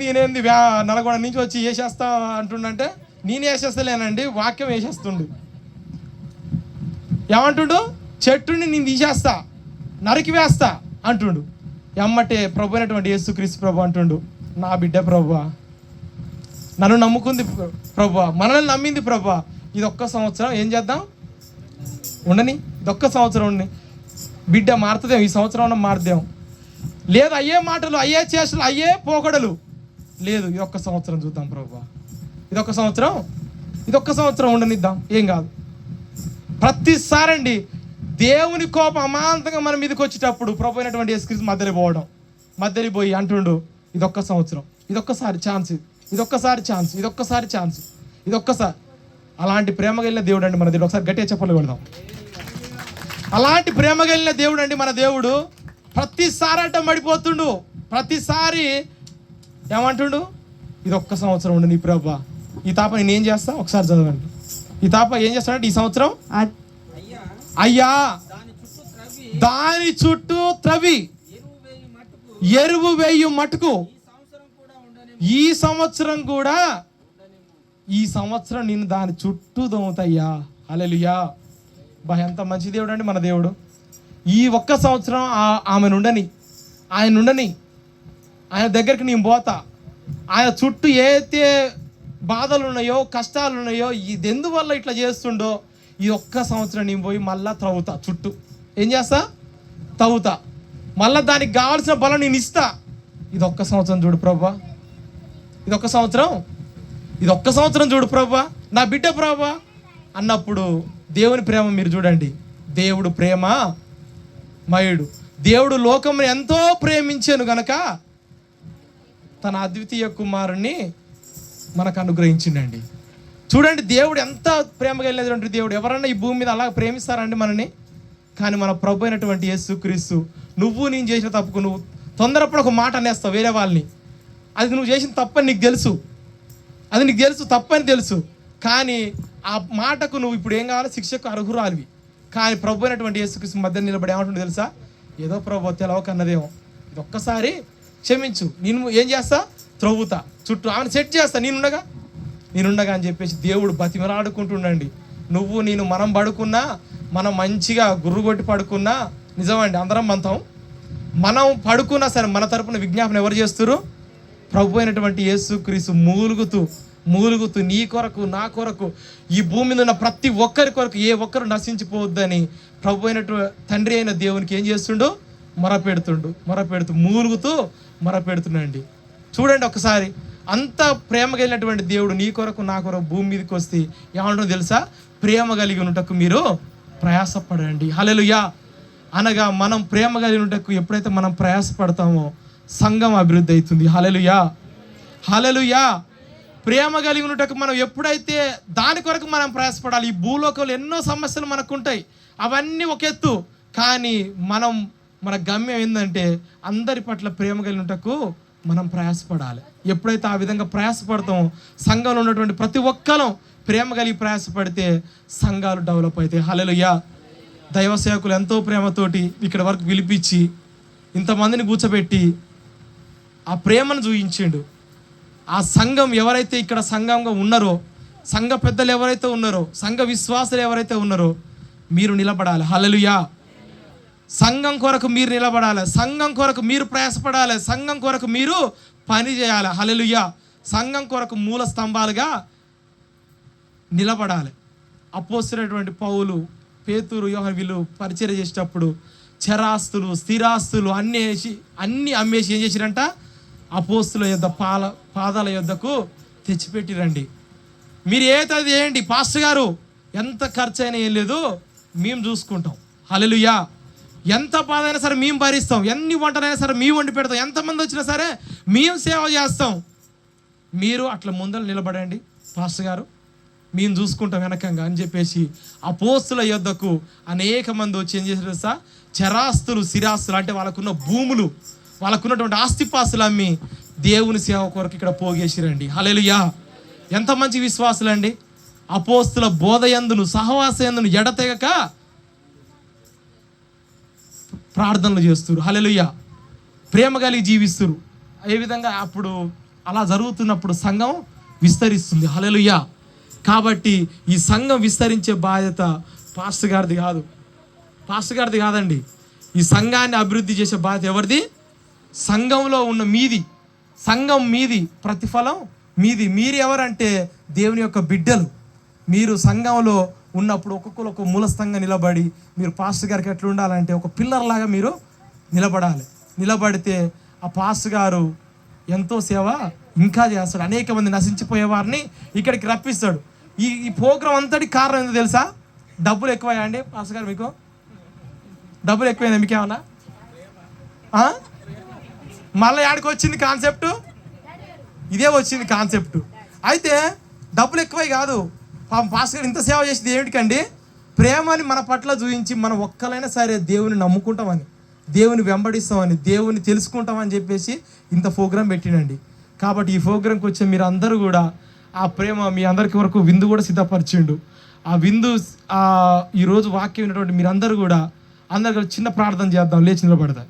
S1: నేనేంది నల్గొండ నుంచి వచ్చి వేసేస్తా అంటుండంటే, నేను వేసేస్తలేనండి, వాక్యం వేసేస్తుండు. ఏమంటుండు? చెట్టుని నేను తీసేస్తా, నరికి వేస్తా అంటుండు. ఎమ్మటే ప్రభు అయినటువంటి యేసుక్రీస్తు ప్రభు అంటుండు, నా బిడ్డ ప్రభువా, నన్ను నమ్ముకుంది ప్రభువా, మనల్ని నమ్మింది ప్రభువా, ఇదొక్క సంవత్సరం ఏం చేద్దాం? ఉండని, ఇదొక్క సంవత్సరం ఉండని. బిడ్డ మారుతుందేమో, ఈ సంవత్సరం మారుదేమో. లేదు అయ్యే మాటలు, అయ్యే చేష్టలు, అయ్యే పోకడలు, లేదు ఇదొక్క సంవత్సరం చూద్దాం ప్రభువా, ఇదొక్క సంవత్సరం ఉండనిద్దాం, ఏం కాదు. ప్రతిసారండి దేవుని కోపం అమాంతంగా మన మీదకి వచ్చేటప్పుడు ప్రభు అయినటువంటి యేసుక్రీస్తు మధ్యలో పోయి అంటుండు, ఇదొక్క సంవత్సరం, ఇదొక్కసారి ఛాన్స్. అలాంటి ప్రేమ కలిగిన దేవుడు అండి మన దేవుడు. ఒకసారి గట్టిగా చెప్పలు కొడదాం. అలాంటి ప్రేమ కలిగిన దేవుడు అండి మన దేవుడు. ప్రతిసారి అడ్డం పడిపోతుండు, ప్రతిసారి ఏమంటుండు? ఇదొక్క సంవత్సరం ఉండు నీ ప్రభా, ఈ తాప నేనేం చేస్తా? ఒకసారి చదవండి. ఈ తాప ఏం చేస్తాడంటే, ఈ సంవత్సరం అయ్యా దాని చుట్టూ త్రవి ఎరువు వేయు మటుకు ఈ సంవత్సరం నేను దాని చుట్టూ దోముతయ్యా. హల్లెలూయా. ఎంత మంచి దేవుడు అండి మన దేవుడు. ఈ ఒక్క సంవత్సరం ఆయన ఉండని, ఆయన దగ్గరికి నేను పోతా. ఆయన చుట్టూ ఏదైతే బాధలు ఉన్నాయో, కష్టాలు ఉన్నాయో, ఇది ఎందువల్ల ఇట్లా చేస్తుండో, ఈ ఒక్క సంవత్సరం నేను పోయి మళ్ళా త్రవ్వుతా. చుట్టూ ఏం చేస్తా? తవ్వుతా. మళ్ళీ దానికి కావాల్సిన బలం నేను ఇస్తా. ఇదొక్క సంవత్సరం చూడు ప్రభా, ఇదొక్క సంవత్సరం చూడు ప్రభా, నా బిడ్డ ప్రభా అన్నప్పుడు దేవుని ప్రేమ మీరు చూడండి. దేవుడు ప్రేమ మయుడు. దేవుడు లోకం ఎంతో ప్రేమించాను గనక తన అద్వితీయ కుమారుణ్ణి మనకు అనుగ్రహించిండండి. చూడండి దేవుడు ఎంత ప్రేమ కలిగినటువంటి దేవుడు. ఎవరన్నా ఈ భూమి మీద అలా ప్రేమిస్తారండి మనని? కానీ మన ప్రభు అయినటువంటి యేసుక్రీస్తు, నువ్వు నేను చేసిన తప్పుకు నువ్వు తొందరపడి ఒక మాట అనేస్తావు వేరే వాళ్ళని. అది నువ్వు చేసిన తప్పని నీకు తెలుసు, తప్పని తెలుసు. కానీ ఆ మాటకు నువ్వు ఇప్పుడు ఏం కావాలి? శిక్షకు అర్హురాలివి. కానీ ప్రభు అయినటువంటి యేసుక్రీస్తు మధ్య నిలబడి ఏమంటుంది తెలుసా? ఏదో ప్రభు తెలవకన్నదేమో, ఇది ఒక్కసారి క్షమించు, నేను ఏం చేస్తా? త్రవ్వుతా, చుట్టూ ఆమెను సెట్ చేస్తా, నేనుండగా అని చెప్పేసి దేవుడు బతిమలాడుకుంటుండండి. నువ్వు నేను మనం పడుకున్నా, మనం మంచిగా గుర్రు కొట్టి పడుకున్నా, నిజమండి అందరం మనం పడుకున్నా సరే మన తరపున విజ్ఞాపన ఎవరు చేస్తారు? ప్రభు అయినటువంటి యేసుక్రీస్తు మూలుగుతూ నీ కొరకు, నా కొరకు, ఈ భూమి మీద ఉన్న ప్రతి ఒక్కరి కొరకు, ఏ ఒక్కరు నశించిపోవద్దని ప్రభు అయినటువంటి తండ్రి అయిన దేవునికి ఏం చేస్తుండో? మొరపెడుతూ మొరపెడుతున్నాండి. చూడండి ఒకసారి, అంత ప్రేమ కలిగినటువంటి దేవుడు నీ కొరకు, నా కొరకు భూమి మీదకి వస్తే ఏమంటుందో తెలుసా? ప్రేమ కలిగి ఉన్నటకు మీరు ప్రయాసపడండి. హల్లెలూయా. అనగా మనం ప్రేమ కలిగి ఉన్నటకు ఎప్పుడైతే మనం ప్రయాసపడతామో సంఘం అభివృద్ధి అవుతుంది. హల్లెలూయా. ప్రేమ కలిగి ఉన్నటకు మనం ఎప్పుడైతే దాని కొరకు మనం ప్రయాసపడాలి. ఈ భూలోకంలో ఎన్నో సమస్యలు మనకు ఉంటాయి, అవన్నీ ఒక ఎత్తు. కానీ మన గమ్యం ఏంటంటే అందరి పట్ల ప్రేమ కలిగి ఉన్నటకు మనం ప్రయాసపడాలి. ఎప్పుడైతే ఆ విధంగా ప్రయాసపడతామో, సంఘంలో ఉన్నటువంటి ప్రతి ఒక్కరం ప్రేమ కలిగి ప్రయాసపడితే సంఘాలు డెవలప్ అవుతాయి. హల్లెలూయా. దైవ సేవకులు ఎంతో ప్రేమతోటి ఇక్కడ వరకు పిలిపించి ఇంతమందిని కూర్చోబెట్టి ఆ ప్రేమను చూపించిండు. ఆ సంఘం ఎవరైతే ఇక్కడ సంఘంగా ఉన్నారో, సంఘ పెద్దలు ఎవరైతే ఉన్నారో, సంఘ విశ్వాసులు ఎవరైతే ఉన్నారో, మీరు నిలబడాలి. హల్లెలూయా. సంఘం కొరకు మీరు నిలబడాలి, సంఘం కొరకు మీరు ప్రయాసపడాలి, సంఘం కొరకు మీరు పని చేయాలి. హల్లెలూయా. సంఘం కొరకు మూల స్తంభాలుగా నిలబడాలి. అపోస్తలుడైనటువంటి పౌలు, పేతురు, యోహాను వీళ్ళు పరిచర్య చేసేటప్పుడు చరాస్తులు, స్థిరాస్తులు అన్నీ అమ్మేసి ఏం చేసిరంట? అపోస్తుల యొద్ద పాదాల యొద్దకు తెచ్చిపెట్టిరండి. మీరు ఏది ఏంటి పాస్టర్ గారు, ఎంత ఖర్చు అయినా ఏం లేదు, మేము చూసుకుంటాం. హల్లెలూయా. ఎంత బాధ అయినా సరే మేము భరిస్తాం, ఎన్ని వంటలైనా సరే మేము వండి పెడతాం, ఎంతమంది వచ్చినా సరే మేము సేవ చేస్తాం. మీరు అట్లా ముందర నిలబడండి పాస్టర్ గారు, మేము చూసుకుంటాం వెనకంగా అని చెప్పేసి అపోస్తుల యొద్దకు అనేక మంది వచ్చి ఏం చేశారు సార్? చరాస్తులు, స్థిరాస్తులు అంటే వాళ్ళకున్న భూములు, వాళ్ళకున్నటువంటి ఆస్తిపాస్తులు అమ్మి దేవుని సేవ కొరకు ఇక్కడ పోగేసిరండి. హల్లెలూయా. ఎంత మంచి విశ్వాసులు అండి. అపోస్తుల బోధయందును సహవాసయందును ఎడతెగక ప్రార్థనలు చేస్తున్నారు. హల్లెలూయా. ప్రేమ కలిగి జీవిస్తున్నారు. ఏ విధంగా అప్పుడు అలా జరుగుతున్నప్పుడు సంఘం విస్తరిస్తుంది. హల్లెలూయా. కాబట్టి ఈ సంఘం విస్తరించే బాధ్యత పాస్టర్ గారిది కాదు, పాస్టర్ గారిది కాదండి. ఈ సంఘాన్ని అభివృద్ధి చేసే బాధ్యత ఎవరిది? సంఘంలో ఉన్న మీది. సంఘం మీది, ప్రతిఫలం మీది. మీరు ఎవరంటే దేవుని యొక్క బిడ్డలు. మీరు సంఘంలో ఉన్నప్పుడు ఒక్కొక్కరు ఒక మూలస్థంగా నిలబడి, మీరు పాస్టర్ గారికి ఎట్లా ఉండాలంటే ఒక పిల్లర్ లాగా మీరు నిలబడాలి. నిలబడితే ఆ పాస్టర్ గారు ఎంతో సేవ ఇంకా చేస్తాడు. అనేక మంది నశించిపోయే వారిని ఇక్కడికి రప్పిస్తాడు. ఈ ప్రోగ్రాం అంతటి కారణం ఏంటో తెలుసా? డబ్బులు ఎక్కువయ్యా అండి పాస్టర్ గారు? మీకు డబ్బులు ఎక్కువైందా? మీకేమన్నా మళ్ళీ యాడికి వచ్చింది కాన్సెప్ట్? ఇదే వచ్చింది కాన్సెప్ట్. అయితే డబ్బులు ఎక్కువై కాదు, పాస్టర్ గారు ఇంత సేవ చేసేది ఏమిటికండి? ప్రేమని మన పట్ల చూపించి మనం ఒక్కలైనా సరే దేవుని నమ్ముకుంటామని, దేవుని వెంబడిస్తామని, దేవుని తెలుసుకుంటామని చెప్పేసి ఇంత ప్రోగ్రాం పెట్టినండి. కాబట్టి ఈ ప్రోగ్రాంకి వచ్చే మీరు అందరూ కూడా ఆ ప్రేమ మీ అందరికి వరకు విందు కూడా సిద్ధపరిచిండు. ఆ విందు ఈరోజు వాక్యం విన్నటువంటి మీరందరూ కూడా అందరు చిన్న ప్రార్థన చేద్దాం. లేచి నిలబడదాం.